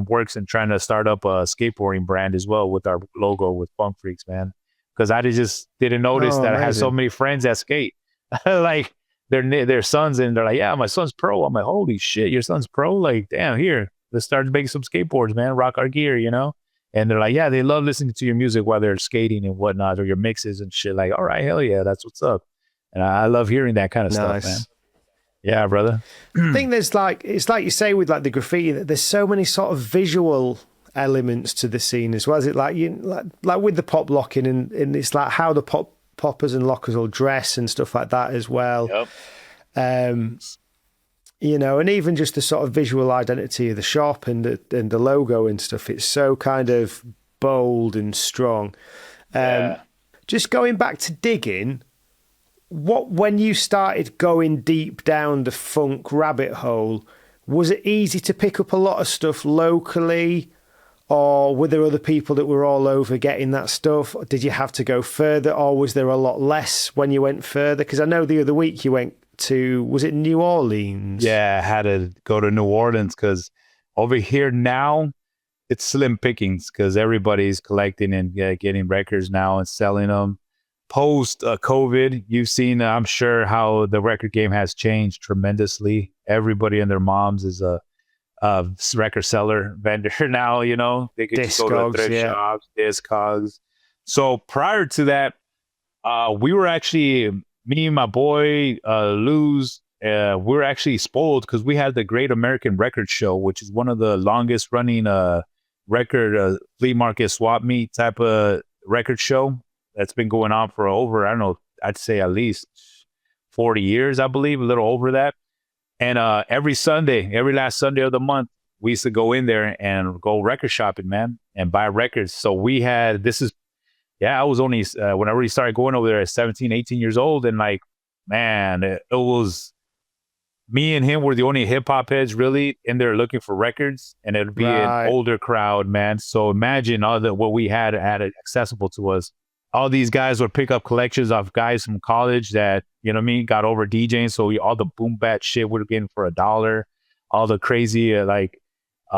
works and trying to start up a skateboarding brand as well with our logo with Funk Freaks, man, because I just didn't notice that I have so many friends that skate. Like their sons, and they're like, yeah, my son's pro. I'm like, holy shit, your son's pro? Like, damn, here, let's start making some skateboards, man. Rock our gear, And they're like, yeah, they love listening to your music while they're skating and whatnot, or your mixes and shit. Like, all right, hell yeah, that's what's up. And I love hearing that kind of stuff, man. Yeah, brother. I think it's like you say with like the graffiti, that there's so many sort of visual elements to the scene as well. Is it like like with the pop locking and it's like how the poppers and lockers will dress and stuff like that as well. Yep. And even just the sort of visual identity of the shop and the logo and stuff, it's so kind of bold and strong. Just going back to digging, when you started going deep down the funk rabbit hole, was it easy to pick up a lot of stuff locally, or were there other people that were all over getting that stuff? Did you have to go further, or was there a lot less when you went further? Because I know the other week you went to, was it New Orleans? Yeah, I had to go to New Orleans because over here now it's slim pickings because everybody's collecting and getting records now and selling them. Post COVID, you've seen, I'm sure, how the record game has changed tremendously. Everybody and their moms is a record seller vendor now. They could just go to thrift shops, Discogs. So prior to that, we were actually, me and my boy Luz, we were actually spoiled because we had the Great American Record Show, which is one of the longest running record flea market swap meet type of record show that's been going on for over, I don't know, I'd say at least 40 years, I believe, a little over that. And every last Sunday of the month, we used to go in there and go record shopping, man, and buy records. So we had, I was only, when I really started going over there at 17, 18 years old. And like, man, it was, me and him were the only hip hop heads really in there looking for records, and it'd be an older crowd, man. So imagine what we had accessible to us. All these guys would pick up collections of guys from college that, got over DJing. So all the boom bat shit we were getting for $1. All the crazy,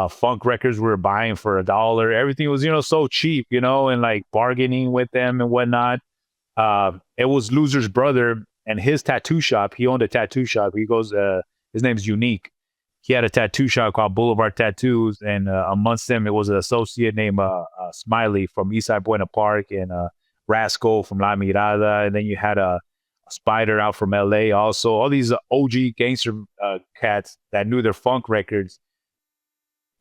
funk records we were buying for $1. Everything was, so cheap, and like bargaining with them and whatnot. It was Loser's brother and his tattoo shop. He owned a tattoo shop. He goes, his name's Unique. He had a tattoo shop called Boulevard Tattoos. And amongst them, it was an associate named Smiley from Eastside Buena Park, and Rascal from La Mirada. And then you had a Spider out from LA also. All these OG gangster cats that knew their funk records.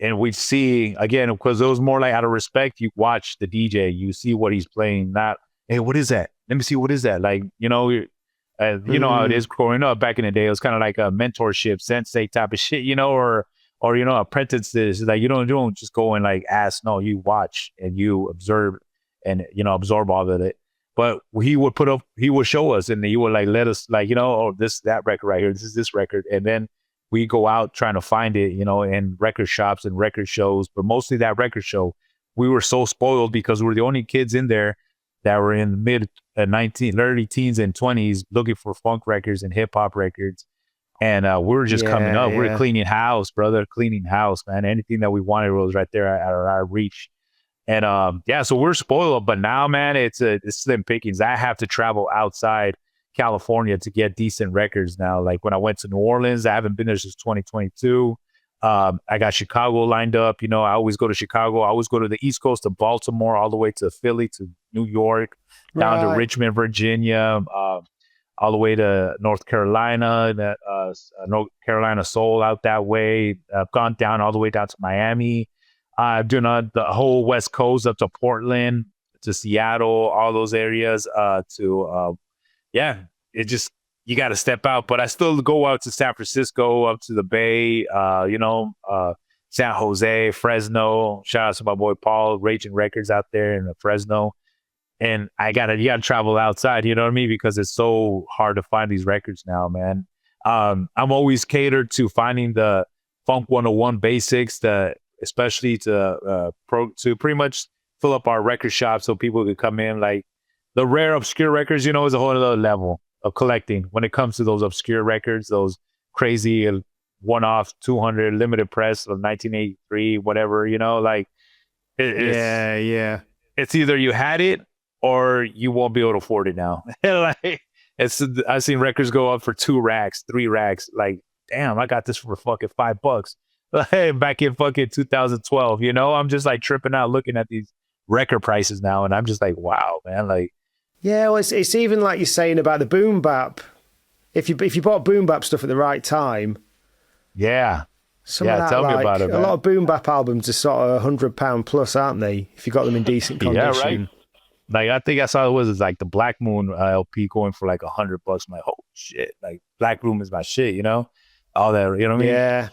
And we'd see, again, because it was more like out of respect, you watch the DJ, you see what he's playing, not, hey, what is that? Let me see, what is that? Like, you know how it is growing up back in the day. It was kind of like a mentorship, sensei type of shit, or apprentices. Like, you don't just go and like ask. No, you watch and you observe and, absorb all of it. But he would show us, and he would like let us like, that record right here, this record. And then we go out trying to find it, in record shops and record shows, but mostly that record show. We were so spoiled because we were the only kids in there that were in mid early teens and 20s looking for funk records and hip hop records. And we were just coming up. We were cleaning house, man. Anything that we wanted was right there at our reach. And so we're spoiled. But now, man, it's slim pickings. I have to travel outside California to get decent records now. Like when I went to New Orleans, I haven't been there since 2022. I got Chicago lined up. I always go to Chicago. I always go to the East Coast to Baltimore, all the way to Philly, to New York, down to Richmond, Virginia, all the way to North Carolina, North Carolina Soul out that way. I've gone down all the way down to Miami. I've done the whole West Coast up to Portland, to Seattle, all those areas, it just, you got to step out. But I still go out to San Francisco, up to the Bay, San Jose, Fresno. Shout out to my boy Paul, Raging Records out there in Fresno. And you gotta travel outside, you know what I mean? Because it's so hard to find these records now, man. I'm always catered to finding the Funk 101 basics, especially to pretty much fill up our record shop so people could come in. Like the rare obscure records, is a whole other level of collecting when it comes to those obscure records, those crazy one-off 200 limited press of 1983, whatever, it's either you had it or you won't be able to afford it now. Like I've seen records go up for 2 racks, 3 racks. Like, damn, I got this for fucking $5. Like, back in fucking 2012, I'm just like tripping out looking at these record prices now, and I'm just like, wow, man. Like, yeah, well, it's even like you're saying about the boom bap. If you bought boom bap stuff at the right time, tell me about it. Man. A lot of boom bap albums are sort of £100 plus, aren't they? If you got them in decent condition. Yeah, right. Like, I think I saw it's like the Black Moon LP going for like $100. I'm like, oh shit! Like, Black Room is my shit, all that, you know what I mean? Yeah,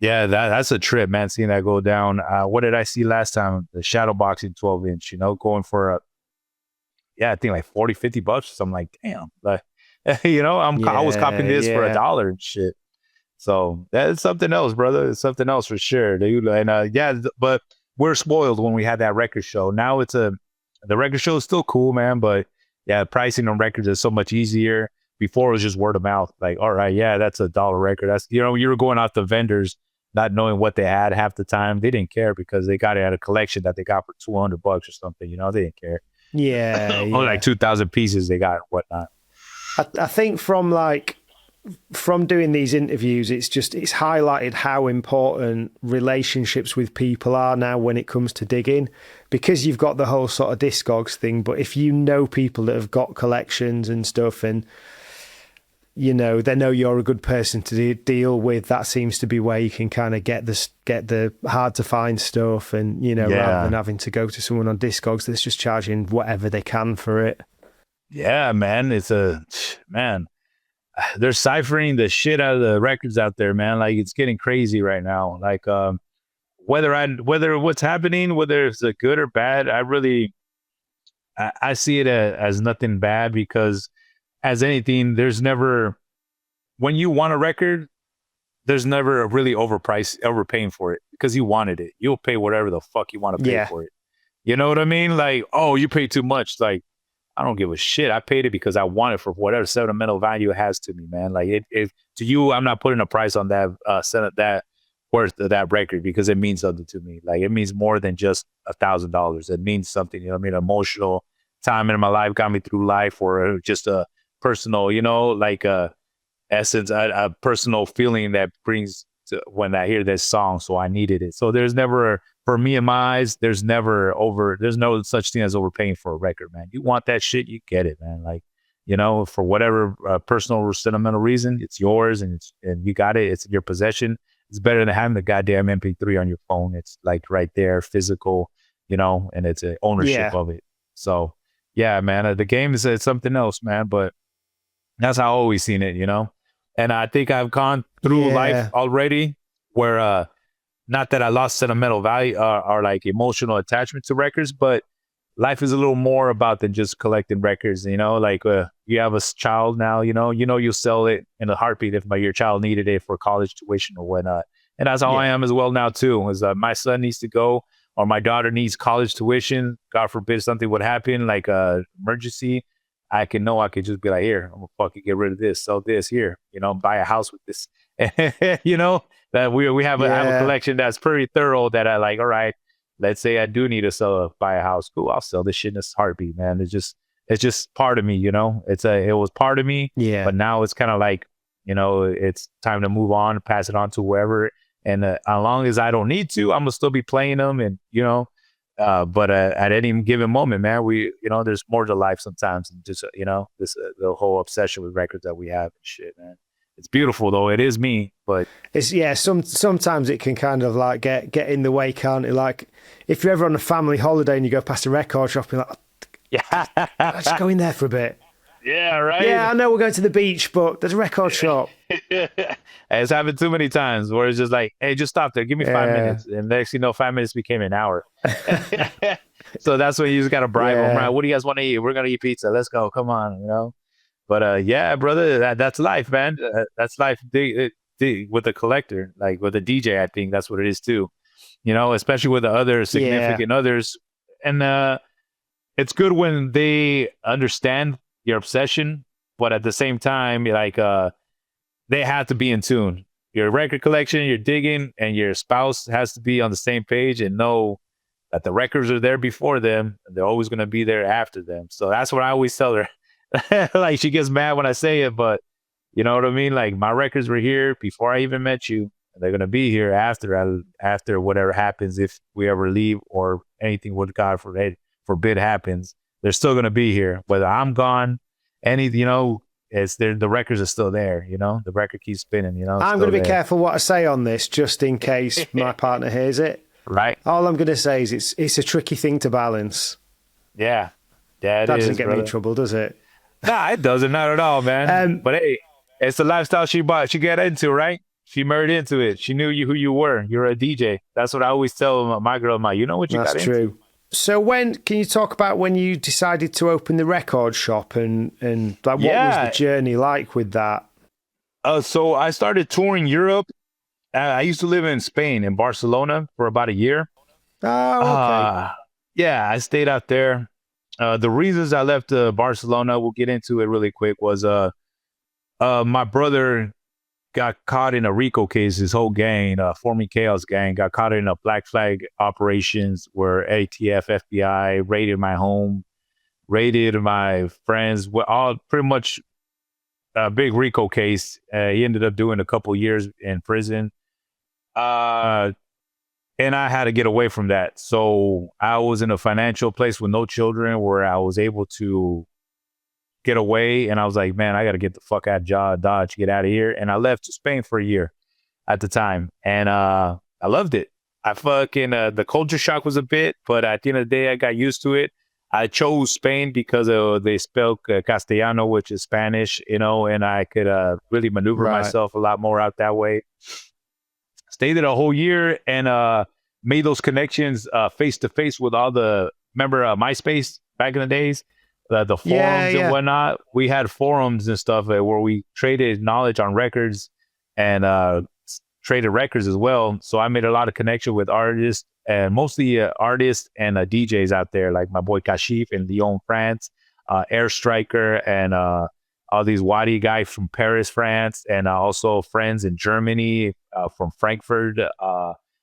yeah. That's a trip, man. Seeing that go down. What did I see last time? The Shadow Boxing 12-inch, going for I think like $40-$50. So I'm like, damn, like, I was copying this for $1 and shit. So that's something else, brother. It's something else for sure, dude. And but we're spoiled when we had that record show. Now the record show is still cool, man, but pricing on records is so much easier. Before it was just word of mouth. Like, all right, that's $1 record. That's, you were going out to vendors not knowing what they had half the time. They didn't care because they got it at a collection that they got for $200 or something. They didn't care. Yeah. Only like 2,000 pieces they got and whatnot. I think from doing these interviews, it's highlighted how important relationships with people are now when it comes to digging, because you've got the whole sort of Discogs thing. But if you know people that have got collections and stuff, and they know you're a good person to deal with, that seems to be where you can kind of get the hard to find stuff, and rather than having to go to someone on Discogs that's just charging whatever they can for it. Yeah, man, they're ciphering the shit out of the records out there, man. Like, it's getting crazy right now. Like, whether what's happening, whether it's good or bad, I see it as nothing bad, because as anything, there's never, when you want a record, there's never really overpaying for it, because you wanted it. You'll pay whatever the fuck you want to pay for it. You know what I mean? Like, oh, you pay too much. Like, I don't give a shit. I paid it because I want it for whatever sentimental value it has to me, man. Like, it to you, I'm not putting a price on that that worth of that record, because it means something to me. Like, it means more than just $1,000. It means something. You know what I mean? Emotional time in my life got me through life, or just a personal, essence, a personal feeling that brings to when I hear this song. So I needed it. So there's never, for me in my eyes, there's no such thing as overpaying for a record, man. You want that shit, you get it, man. Like, for whatever personal or sentimental reason, it's yours, and you got it. It's in your possession. It's better than having the goddamn MP3 on your phone. It's like right there, physical, and it's an ownership of it. So yeah, man, the game is something else, man. But that's how I always seen it, And I think I've gone through life already where, not that I lost sentimental value or like emotional attachment to records, but life is a little more about than just collecting records. Like you have a child now, you'll sell it in a heartbeat if your child needed it for college tuition or whatnot. And that's how I am as well now too. Is my son needs to go, or my daughter needs college tuition. God forbid something would happen, like a emergency. I could just be like, here, I'm gonna fucking get rid of this, sell this here, buy a house with this. That we have a collection that's pretty thorough, that I like. All right, let's say I do need to buy a house. Cool, I'll sell this shit in this heartbeat, man. It's just part of me, it was part of me. Yeah. But now it's kind of like, it's time to move on, pass it on to whoever. And as long as I don't need to, I'm gonna still be playing them, and but at any given moment, man, there's more to life sometimes than just this the whole obsession with records that we have and shit, man. It's beautiful though. It is me, but it's sometimes it can kind of like get in the way, can't it? Like if you're ever on a family holiday and you go past a record shop, you're like, Yeah. Let's go in there for a bit. Yeah, right? Yeah, I know we're going to the beach, but there's a record shop. It's happened too many times where it's just like, hey, just stop there. Give me 5 minutes. And next you know, 5 minutes became an hour. So that's when you just got to bribe them. Right? What do you guys want to eat? We're going to eat pizza. Let's go. Come on, you know? But yeah, brother, that's life, man. That's life with the collector, like with the DJ, I think that's what it is too. You know, especially with the other significant others. And it's good when they understand your obsession, but at the same time, like they have to be in tune. Your record collection, your digging, and your spouse has to be on the same page and know that the records are there before them and they're always going to be there after them. So that's what I always tell her. Like she gets mad when I say it, but you know what I mean? Like my records were here before I even met you. And they're going to be here after whatever happens, if we ever leave or anything with God forbid happens. They're still going to be here. Whether I'm gone, you know, it's there. The records are still there. You know, the record keeps spinning. You know, I'm going to be careful what I say on this, just in case my partner hears it. Right. All I'm going to say is it's a tricky thing to balance. Yeah. That doesn't get me in trouble, does it? Nah, it doesn't. Not at all, man. But hey, it's the lifestyle she got into, right? She married into it. She knew who you were. You're a DJ. That's what I always tell my girl. You know what you got into. That's true. So can you talk about when you decided to open the record shop and like what was the journey like with that? So I started touring Europe. I used to live in Spain, in Barcelona, for about a year. Oh, okay. Yeah, I stayed out there. The reasons I left Barcelona, we'll get into it really quick, was my brother got caught in a RICO case. His whole gang, Forming Chaos gang, got caught in a black flag operations where ATF, FBI raided my home, raided my friends, all pretty much a big RICO case. He ended up doing a couple years in prison. And I had to get away from that. So I was in a financial place with no children where I was able to get away. And I was like, man, I got to get the fuck out of Dodge, get out of here. And I left to Spain for a year at the time. And I loved it. I fucking, the culture shock was a bit, but at the end of the day, I got used to it. I chose Spain because they spoke Castellano, which is Spanish, you know, and I could really maneuver myself a lot more out that way. Stayed there a whole year and made those connections face to face with all remember MySpace back in the days, the forums and whatnot. We had forums and stuff where we traded knowledge on records and traded records as well. So I made a lot of connection with artists and mostly artists and DJs out there, like my boy Kashif in Lyon, France, Air Striker, and all these Wadi guys from Paris, France, and also friends in Germany, from Frankfurt,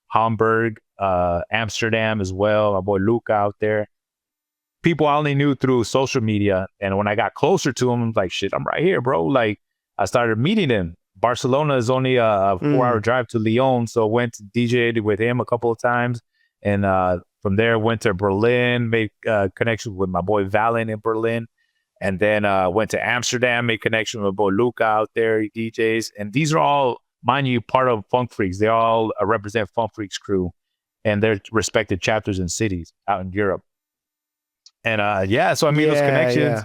Hamburg, Amsterdam as well. My boy Luca out there. People I only knew through social media. And when I got closer to them, I'm like, shit, I'm right here, bro. Like, I started meeting them. Barcelona is only a 4-hour drive to Lyon. So went to DJed with him a couple of times. And from there, went to Berlin, made connections with my boy Valen in Berlin. And then went to Amsterdam, made connection with boy Luca out there, he DJs. And these are all, mind you, part of Funk Freaks. They all represent Funk Freaks crew and their respective chapters and cities out in Europe. And so I made those connections.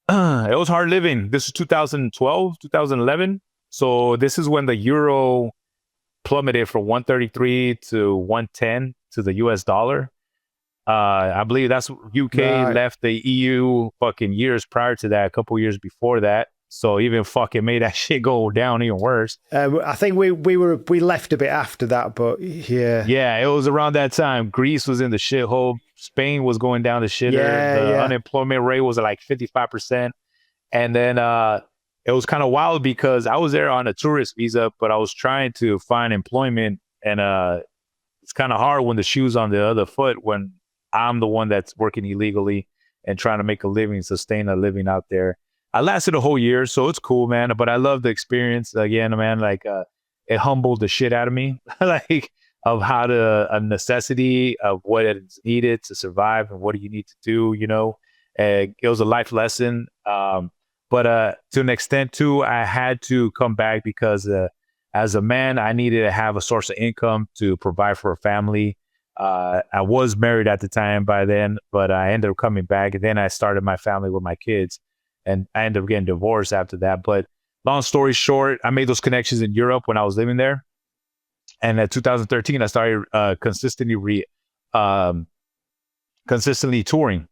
Yeah. It was hard living. This is 2012, 2011. So this is when the euro plummeted from 133 to 110 to the US dollar. I believe that's UK left the EU fucking years prior to that, a couple years before that. So even fucking made that shit go down even worse. I think we left a bit after that, but yeah, it was around that time. Greece was in the shithole. Spain was going down the shitter. The unemployment rate was like 55%, and then it was kind of wild because I was there on a tourist visa, but I was trying to find employment, and it's kind of hard when the shoe's on the other foot when I'm the one that's working illegally and trying to make a living, sustain a living out there. I lasted a whole year, so it's cool, man. But I love the experience again, man. Like it humbled the shit out of me, like of how a necessity of what is needed to survive and what do you need to do. You know, it was a life lesson. But to an extent too, I had to come back because as a man, I needed to have a source of income to provide for a family. I was married at the time by then, but I ended up coming back. And then I started my family with my kids, and I ended up getting divorced after that. But long story short, I made those connections in Europe when I was living there. And in 2013, I started consistently touring.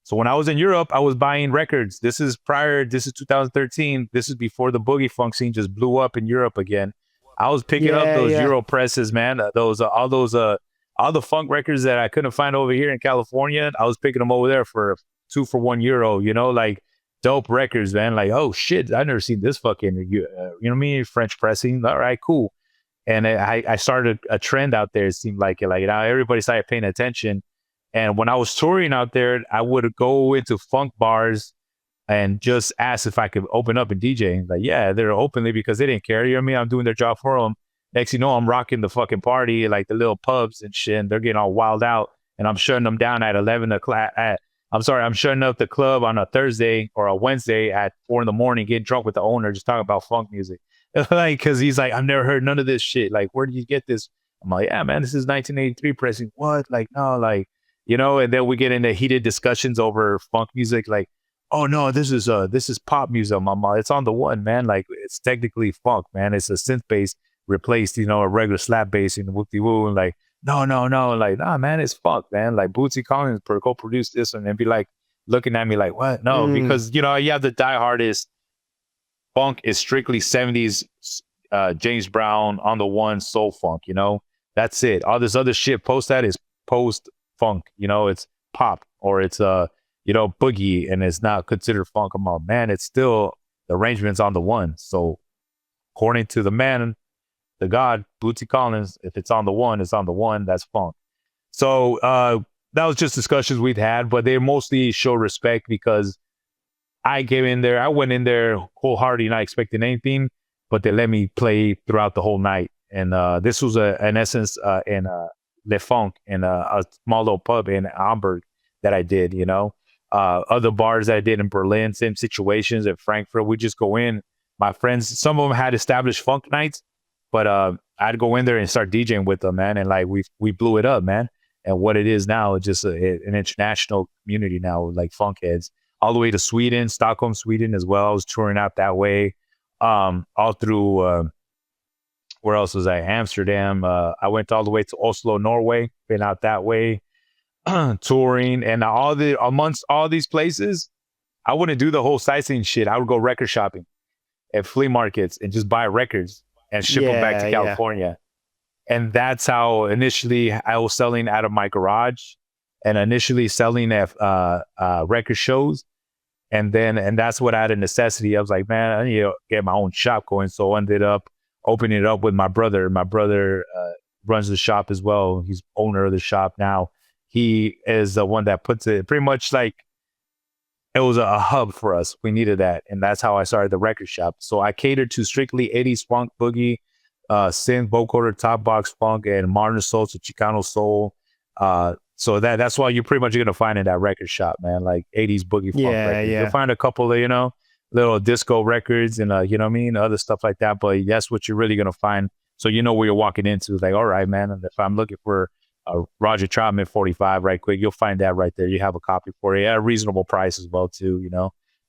So when I was in Europe, I was buying records. This is 2013. This is before the boogie funk scene just blew up in Europe again. I was picking up those Euro presses, man. All the funk records that I couldn't find over here in California, I was picking them over there for 2 for €1, like dope records, man. Like, oh shit, I've never seen this fucking, you know what I mean? French pressing. All right, cool. And I started a trend out there. It seemed like everybody started paying attention. And when I was touring out there, I would go into funk bars and just ask if I could open up and DJ. Like, yeah, they're openly because they didn't care. You know what I mean? I'm doing their job for them. Next you know, I'm rocking the fucking party, like the little pubs and shit. And they're getting all wild out. And I'm shutting them down at 11 o'clock. I'm shutting up the club on a Thursday or a Wednesday at 4 a.m, getting drunk with the owner, just talking about funk music. Like, cause he's like, I've never heard none of this shit. Like, where did you get this? I'm like, yeah, man, this is 1983 pressing. What? Like, no, like, and then we get into heated discussions over funk music. Like, oh no, this is pop music. I'm like, it's on the one, man. Like, it's technically funk, man. It's a synth bass replaced, a regular slap bass and whoop de woo. And like, no, like, nah, man, it's funk, man. Like, Bootsy Collins co-produced this one, and be like looking at me like, what? No, because you have the diehardist. Funk is strictly 70s James Brown on the one soul funk, that's it. All this other shit post that is post funk, it's pop or it's boogie, and it's not considered funk. I'm like, man, it's still the arrangements on the one. So according to the man, the God, Bootsy Collins, if it's on the one, it's on the one. That's funk. So that was just discussions we'd had, but they mostly show respect because I went in there wholeheartedly, not expecting anything, but they let me play throughout the whole night. And this was an essence in Le Funk in a small little pub in Hamburg that I did, other bars that I did in Berlin, same situations at Frankfurt. We just go in. My friends, some of them had established funk nights, but I'd go in there and start DJing with them, man. And like, we blew it up, man. And what it is now is just an international community now, like funk heads. All the way to Sweden, Stockholm, Sweden as well. I was touring out that way. All through, where else was I? Amsterdam. I went all the way to Oslo, Norway. Been out that way, touring. And amongst all these places, I wouldn't do the whole sightseeing shit. I would go record shopping at flea markets and just buy records and ship them back to California. And that's how initially I was selling out of my garage and initially selling at record shows. And that's what I had a necessity. I was like, man, I need to get my own shop going. So I ended up opening it up with my brother. My brother runs the shop as well. He's owner of the shop now. He is the one that puts it pretty much like it was a hub for us. We needed that. And that's how I started the record shop. So I catered to strictly 80s funk, boogie, synth, vocoder, top box funk, and modern soul, so Chicano soul. So that's why you're pretty much going to find in that record shop, man, like 80s boogie funk records. You'll find a couple of, little disco records and, other stuff like that. But that's what you're really going to find. So you know where you're walking into. It's like, all right, man, and if I'm looking for a Roger Troutman 45 right quick, you'll find that right there. You have a copy for it at a reasonable price as well, too,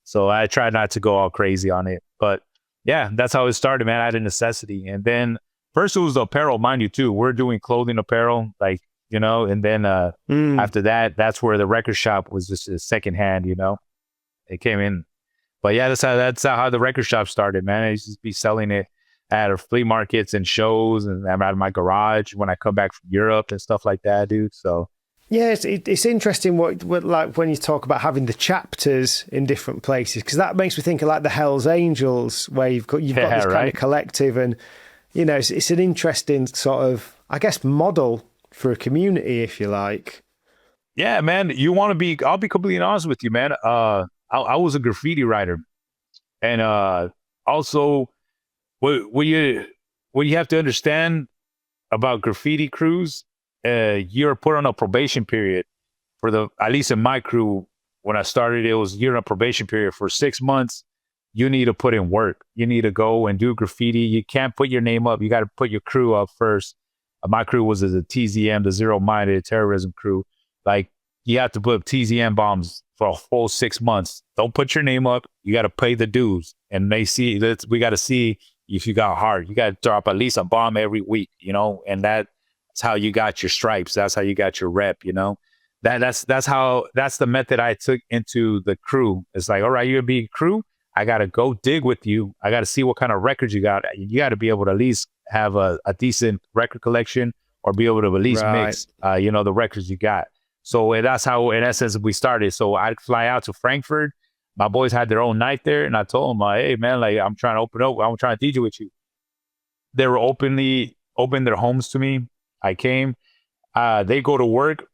So I try not to go all crazy on it. But yeah, that's how it started, man. I had a necessity. And then first it was the apparel, mind you, too. We're doing clothing apparel, like, and then after that, that's where the record shop was just a secondhand, it came in. But yeah, that's how the record shop started, man. I used to be selling it at flea markets and shows, and I'm out of my garage when I come back from Europe and stuff like that, dude. So yeah, it's interesting what like when you talk about having the chapters in different places, because that makes me think of like the Hells Angels, where you've got this kind of collective, and it's an interesting sort of, I guess, model for a community, if you like. Yeah, man. I'll be completely honest with you, man. I was a graffiti writer, and also what you have to understand about graffiti crews, you're put on a probation period at least in my crew. When I started, you're on a probation period for 6 months. You need to put in work. You need to go and do graffiti. You can't put your name up. You got to put your crew up first. My crew was the TZM, the zero-minded terrorism crew. Like, you have to put TZM bombs for a whole 6 months. Don't put your name up. You got to pay the dues. And we got to see if you got heart. You got to drop at least a bomb every week, and that's how you got your stripes. That's how you got your rep, That's the method I took into the crew. It's like, all right, you're gonna be a crew. I gotta go dig with you. I gotta see what kind of records you got. You got to be able to at least have a decent record collection, or be able to at least mix, the records you got. So that's how, in essence, we started. So I'd fly out to Frankfurt. My boys had their own night there, and I told them, hey man, like, I'm trying to open up. I'm trying to DJ with you. They were open their homes to me. I came. They go to work,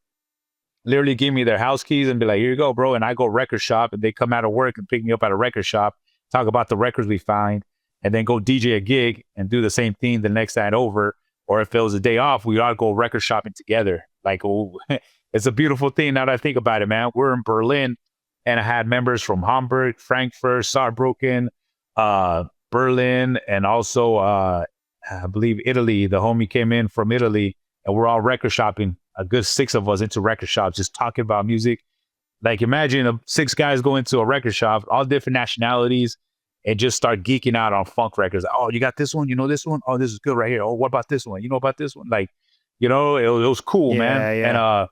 literally give me their house keys and be like, here you go, bro. And I go record shop, and they come out of work and pick me up at a record shop, talk about the records we find, and then go DJ a gig and do the same thing the next night over. Or if it was a day off, we all go record shopping together. Like, oh, it's a beautiful thing now that I think about it, man. We're in Berlin, and I had members from Hamburg, Frankfurt, Saarbrücken, Berlin, and also, I believe Italy. The homie came in from Italy, and we're all record shopping. A good 6 of us into record shops, just talking about music. Like, imagine 6 guys go into a record shop, all different nationalities, and just start geeking out on funk records. Oh, you got this one? You know this one? Oh, this is good right here. Oh, what about this one? You know about this one? Like, it was cool, man. Yeah.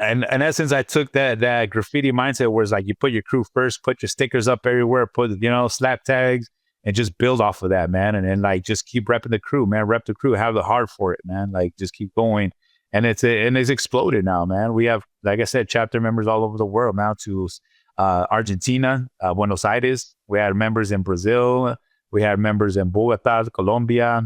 And in essence, I took that graffiti mindset where it's like, you put your crew first, put your stickers up everywhere, put, slap tags, and just build off of that, man. And then, like, just keep repping the crew, man. Rep the crew, have the heart for it, man. Like, just keep going. And it's exploded now, man. We have, like I said, chapter members all over the world now, to Argentina, Buenos Aires. We had members in Brazil. We had members in Bogota, Colombia,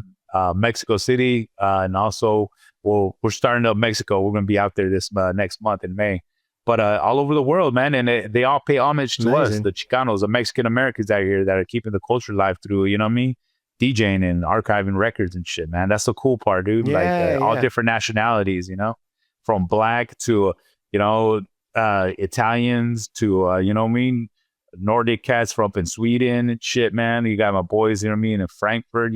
Mexico City, and also we're starting up Mexico. We're going to be out there this next month in May. But all over the world, man, and they all pay homage to us, the Chicanos, the Mexican Americans out here that are keeping the culture alive through, you know what I mean? DJing and archiving records and shit, man. That's the cool part, dude. All different nationalities, from black to, Italians to, you know what I mean? Nordic cats from up in Sweden and shit, man. You got my boys, you know what I mean, in Frankfurt,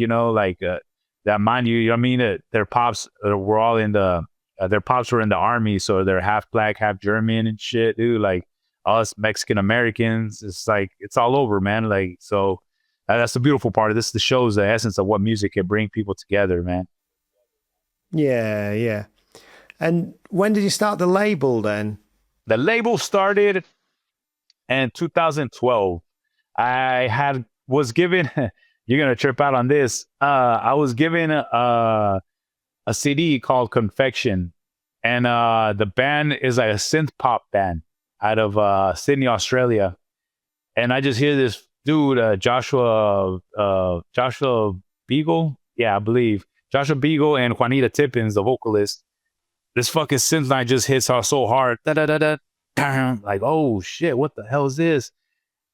that mind you know what I mean? Their pops were all in their pops were in the army, so they're half black, half German and shit, dude. Like, us Mexican Americans, it's like, it's all over, man. Like, so that's the beautiful part of this. The shows the essence of what music can bring people together, man. Yeah. And when did you start the label then? The label started in 2012. I was given, you're going to trip out on this. I was given a CD called Confection. And the band is like a synth pop band out of Sydney, Australia. And I just hear this dude, Joshua Beagle. Yeah, I believe. Joshua Beagle and Juanita Tippins, the vocalist. This fucking synth line just hits her so hard. Da-da-da-da. Like, oh shit, what the hell is this?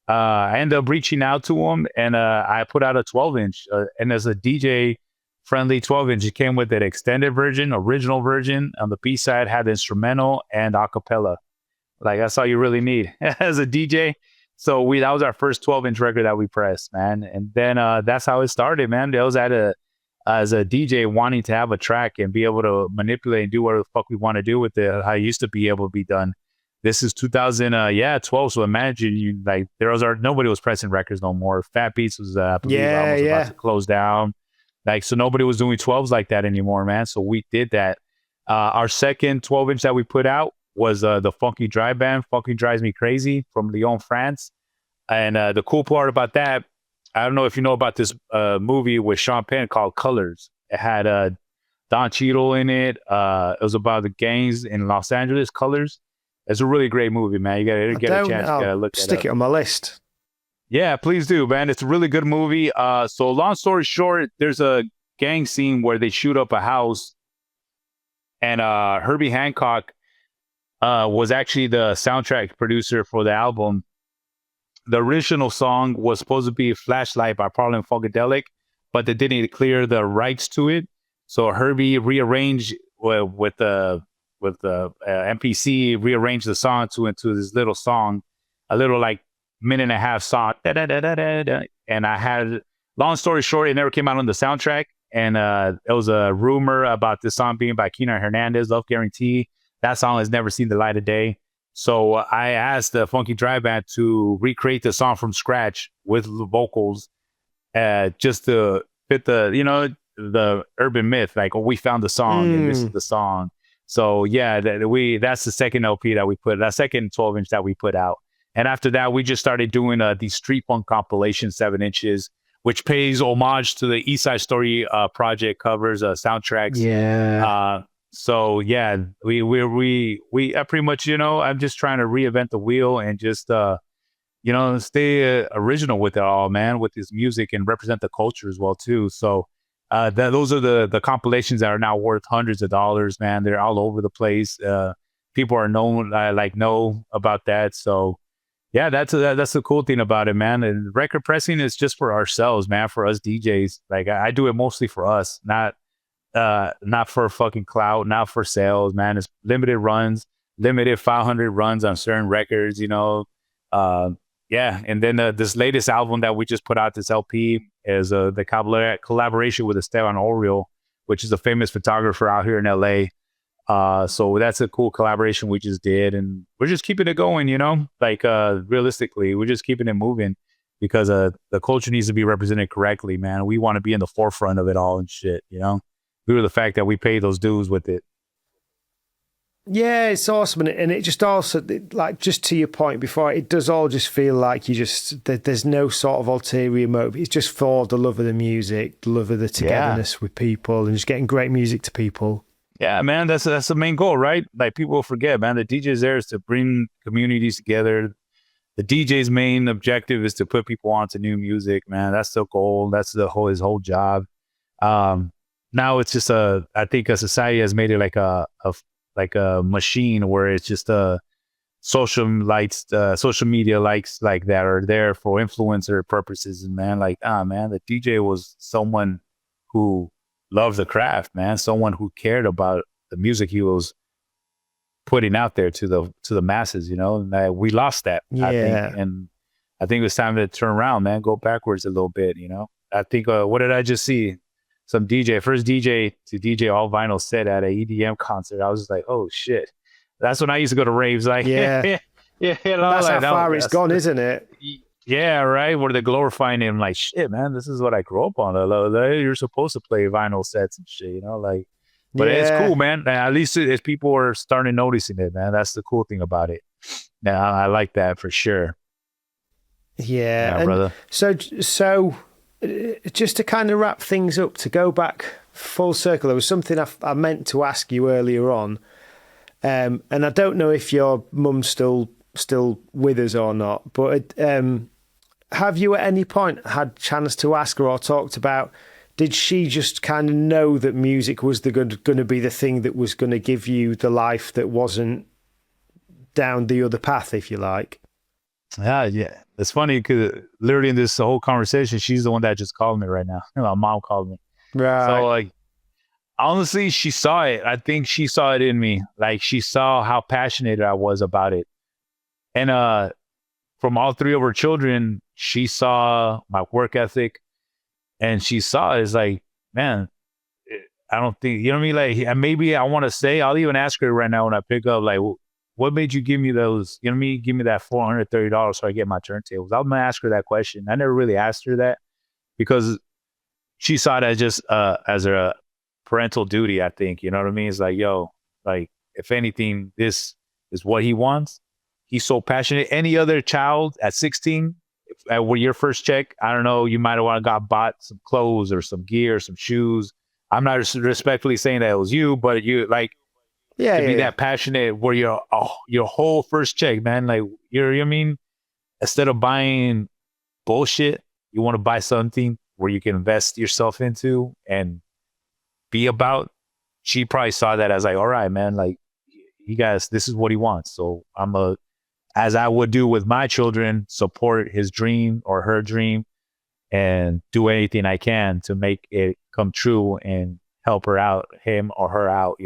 I ended up reaching out to him, and I put out a 12-inch. And as a DJ friendly 12-inch, it came with an extended version, original version. On the B side, had instrumental and acapella. Like, that's all you really need as a DJ. So that was our first 12-inch record that we pressed, man. And then that's how it started, man. It was as a DJ wanting to have a track and be able to manipulate and do whatever the fuck we want to do with it, how it used to be able to be done. This is 2012. So imagine nobody was pressing records no more. Fat Beats was, I believe, almost about to close down. Like, so nobody was doing 12s like that anymore, man. So we did that. Our second 12-inch that we put out was the Funky Dry band, Funky Drives Me Crazy, from Lyon, France. And the cool part about that, I don't know if you know about this movie with Sean Penn called Colors. It had Don Cheadle in it. It was about the gangs in Los Angeles, Colors. It's a really great movie, man. You gotta get a chance. You gotta look it up. Stick it on my list. Yeah, please do, man. It's a really good movie. So long story short, there's a gang scene where they shoot up a house, and Herbie Hancock was actually the soundtrack producer for the album. The original song was supposed to be Flashlight by Parliament Funkadelic, but they didn't clear the rights to it. So Herbie rearranged with the MPC, rearranged the song into this little song, a little like minute and a half song. And I had, long story short, it never came out on the soundtrack. and there was a rumor about this song being by Keenan Hernandez, Love Guarantee. That song has never seen the light of day. So I asked the Funky Dry Band to recreate the song from scratch with the vocals, just to fit the urban myth, like, oh, we found the song and this is the song. So yeah, that's the second LP that we put, that second 12-inch that we put out. And after that, we just started doing these street punk compilation 7 inches, which pays homage to the East Side Story project covers, soundtracks. Yeah. So yeah, we pretty much, I'm just trying to reinvent the wheel and just stay original with it all, man, with this music, and represent the culture as well too. So those are the compilations that are now worth hundreds of dollars, man. They're all over the place. People are know about that. So yeah, that's the cool thing about it, man. And record pressing is just for ourselves, man, for us DJs. Like I do it mostly for us, not for fucking clout, not for sales, man. It's limited runs, limited 500 runs on certain records, yeah. And then this latest album that we just put out, this LP, is the collaboration with Esteban Oriol, which is a famous photographer out here in LA. So that's a cool collaboration we just did, and we're just keeping it going, realistically, we're just keeping it moving, because the culture needs to be represented correctly, man. We want to be in the forefront of it all and shit, due to the fact that we pay those dues with it. Yeah, it's awesome, and it just also, like, just to your point before, it does all just feel like there's no sort of ulterior motive. It's just for the love of the music, the love of the togetherness with people, and just getting great music to people. Yeah, man, that's the main goal, right? Like, people forget, man, the DJ's there is to bring communities together. The DJ's main objective is to put people onto new music, man. That's the goal. That's his whole job. Now it's just I think a society has made it like a machine where it's just social media likes like that are there for influencer purposes. And man, man, the DJ was someone who loved the craft, man, someone who cared about the music he was putting out there to the masses, and we lost that. Yeah. I think, and I think it's time to turn around, man, go backwards a little bit. I think what did I just see? Some first DJ to DJ all vinyl set at a EDM concert. I was just like, oh shit. That's when I used to go to raves. Like, yeah. That's how far it's gone, isn't it? Yeah, right. Where they're glorifying him, like, shit, man, this is what I grew up on. You're supposed to play vinyl sets and shit, but it's cool, man. At least people are starting noticing it, man. That's the cool thing about it. Now, I like that for sure. Yeah, brother. So just to kind of wrap things up, to go back full circle, there was something I meant to ask you earlier on, and I don't know if your mum's still with us or not, but have you at any point had chance to ask her or talked about, did she just kind of know that music was going to be the thing that was going to give you the life that wasn't down the other path, if you like? Yeah. It's funny because literally in this whole conversation, she's the one that just called me right now. My mom called me. Right. So honestly, she saw it. I think she saw it in me. Like, she saw how passionate I was about it. And from all three of her children, she saw my work ethic, and she saw it's like, man, I don't think, you know what I mean? Like, maybe I want to say, I'll even ask her right now when I pick up, like, what made you give me those, give me that $430 so I get my turntables? I'm going to ask her that question. I never really asked her that because she saw it as just as a parental duty, I think. You know what I mean? It's like, yo, like, if anything, this is what he wants. He's so passionate. Any other child at 16, with your first check, I don't know, you might have got bought some clothes or some gear, some shoes. I'm not respectfully saying that it was you, but you like, be that passionate where your whole first check, man, like, you know what I mean? Instead of buying bullshit, you want to buy something where you can invest yourself into and be about. She probably saw that as like, all right, man, like, this is what he wants. So as I would do with my children, support his dream or her dream and do anything I can to make it come true and help him or her out,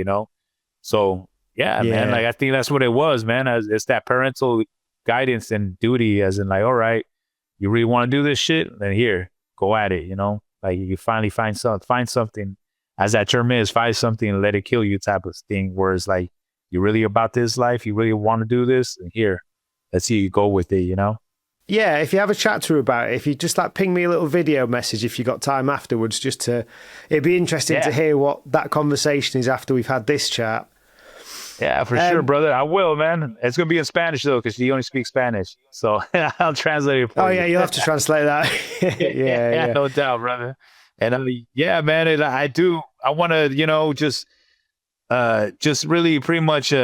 So yeah, man, like, I think that's what it was, man. It's that parental guidance and duty, as in like, all right, you really want to do this shit? Then here, go at it, Like you finally find something, as that term is, find something and let it kill you type of thing. Where it's like, you really about this life? You really want to do this? And here, let's see you go with it, you know? Yeah, if you have a chat to her about it, if you just like ping me a little video message if you got time afterwards, it'd be interesting to hear what that conversation is after we've had this chat. Yeah, for sure, brother. I will, man. It's going to be in Spanish, though, because she only speaks Spanish. So I'll translate it for you. Oh, yeah, you'll have to translate that. yeah, no doubt, brother. And yeah, man, I want to, you know, just really pretty much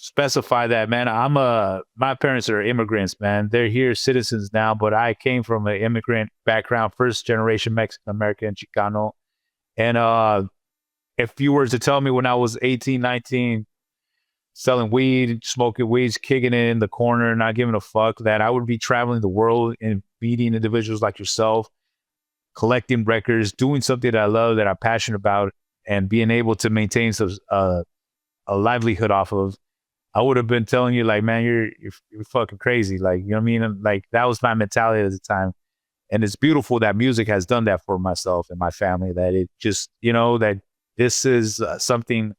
specify that, man. My parents are immigrants, man. They're here citizens now, but I came from an immigrant background, first generation Mexican American Chicano. And if you were to tell me when I was 18, 19, selling weed, smoking weeds, kicking it in the corner, not giving a fuck, that I would be traveling the world and meeting individuals like yourself, collecting records, doing something that I love, that I'm passionate about, and being able to maintain a livelihood off of, I would have been telling you, like, man, you're fucking crazy. Like, you know what I mean? Like, that was my mentality at the time. And it's beautiful that music has done that for myself and my family, that it just, you know, that this is something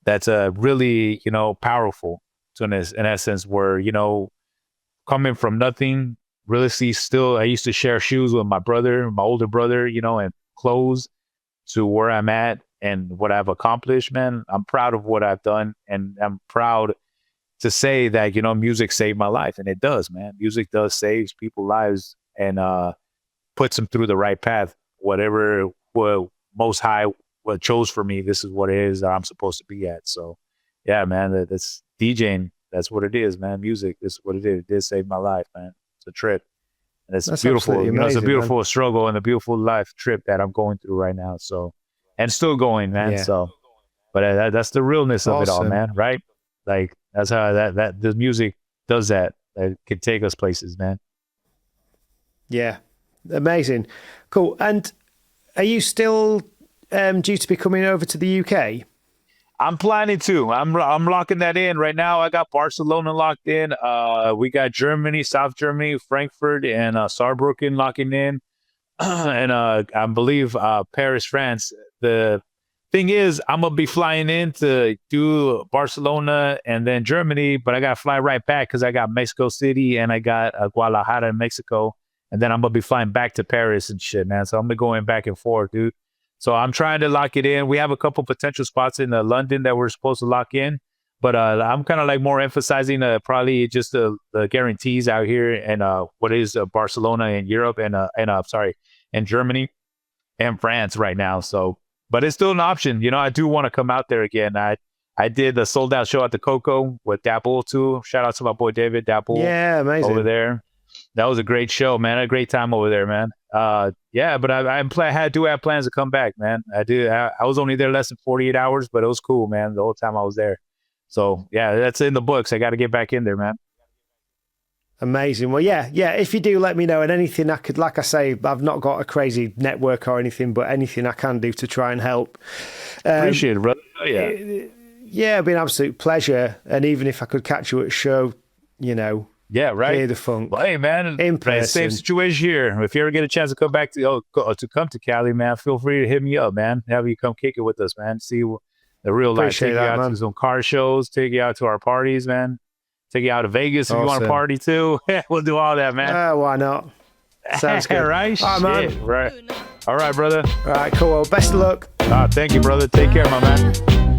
that's really, you know, powerful in essence, where, you know, coming from nothing, really still, I used to share shoes with my older brother, you know, and clothes, to where I'm at and what I've accomplished, man. I'm proud of what I've done, and I'm proud to say that, you know, music saved my life. And it does, man. Music does save people's lives and puts them through the right path. Whatever Most High chose for me, this is what it is that I'm supposed to be at. So yeah, man, that's DJing. That's what it is, man. Music, this is what it is. It did save my life, man. It's a trip. And it's beautiful. Amazing, you know, it's a beautiful man. struggle and a beautiful life trip that I'm going through right now. So, and still going, man. Yeah. So, but that's the realness of it all, man. Right? Like, that's how that the music does that. That can take us places, man. Yeah. Amazing. Cool. And are you still due to be coming over to the UK? I'm planning to. I'm locking that in right now. I got Barcelona locked in. We got Germany, South Germany, Frankfurt, and Saarbrücken locking in, and I believe Paris, France. The thing is, I'm gonna be flying in to do Barcelona and then Germany, but I gotta fly right back because I got Mexico City and I got Guadalajara in Mexico, and then I'm gonna be flying back to Paris and shit, man. So I'm gonna be going back and forth, dude. So I'm trying to lock it in. We have a couple potential spots in London that we're supposed to lock in, but I'm kind of like more emphasizing probably just the guarantees out here and what is Barcelona in Europe and Germany and France right now. So, but it's still an option. You know, I do want to come out there again. I did the sold out show at the Coco with Dapple too. Shout out to my boy David Dapple. Yeah, amazing over there. That was a great show, man. A great time over there, man. Yeah, but I do have plans to come back, man. I do. I was only there less than 48 hours, but it was cool, man. The whole time I was there. So yeah, that's in the books. I got to get back in there, man. Amazing. Well, yeah. If you do, let me know. And anything I could, like I say, I've not got a crazy network or anything, but anything I can do to try and help. Appreciate it, brother. Oh, yeah. Yeah, it'd be an absolute pleasure. And even if I could catch you at a show, you know. Yeah, right. Hear the funk. Well, hey, man, in person. Same situation here. If you ever get a chance to come back to come to Cali, man, feel free to hit me up, man. Have you come kick it with us, man. See the real life. Take you out to some car shows. Take you out to our parties, man. Take you out to Vegas if you want to party too. We'll do all that, man. Why not? Sounds good. Right? All right, man. Right. All right, brother. All right, cool. Well, best of luck. Thank you, brother. Take care, my man.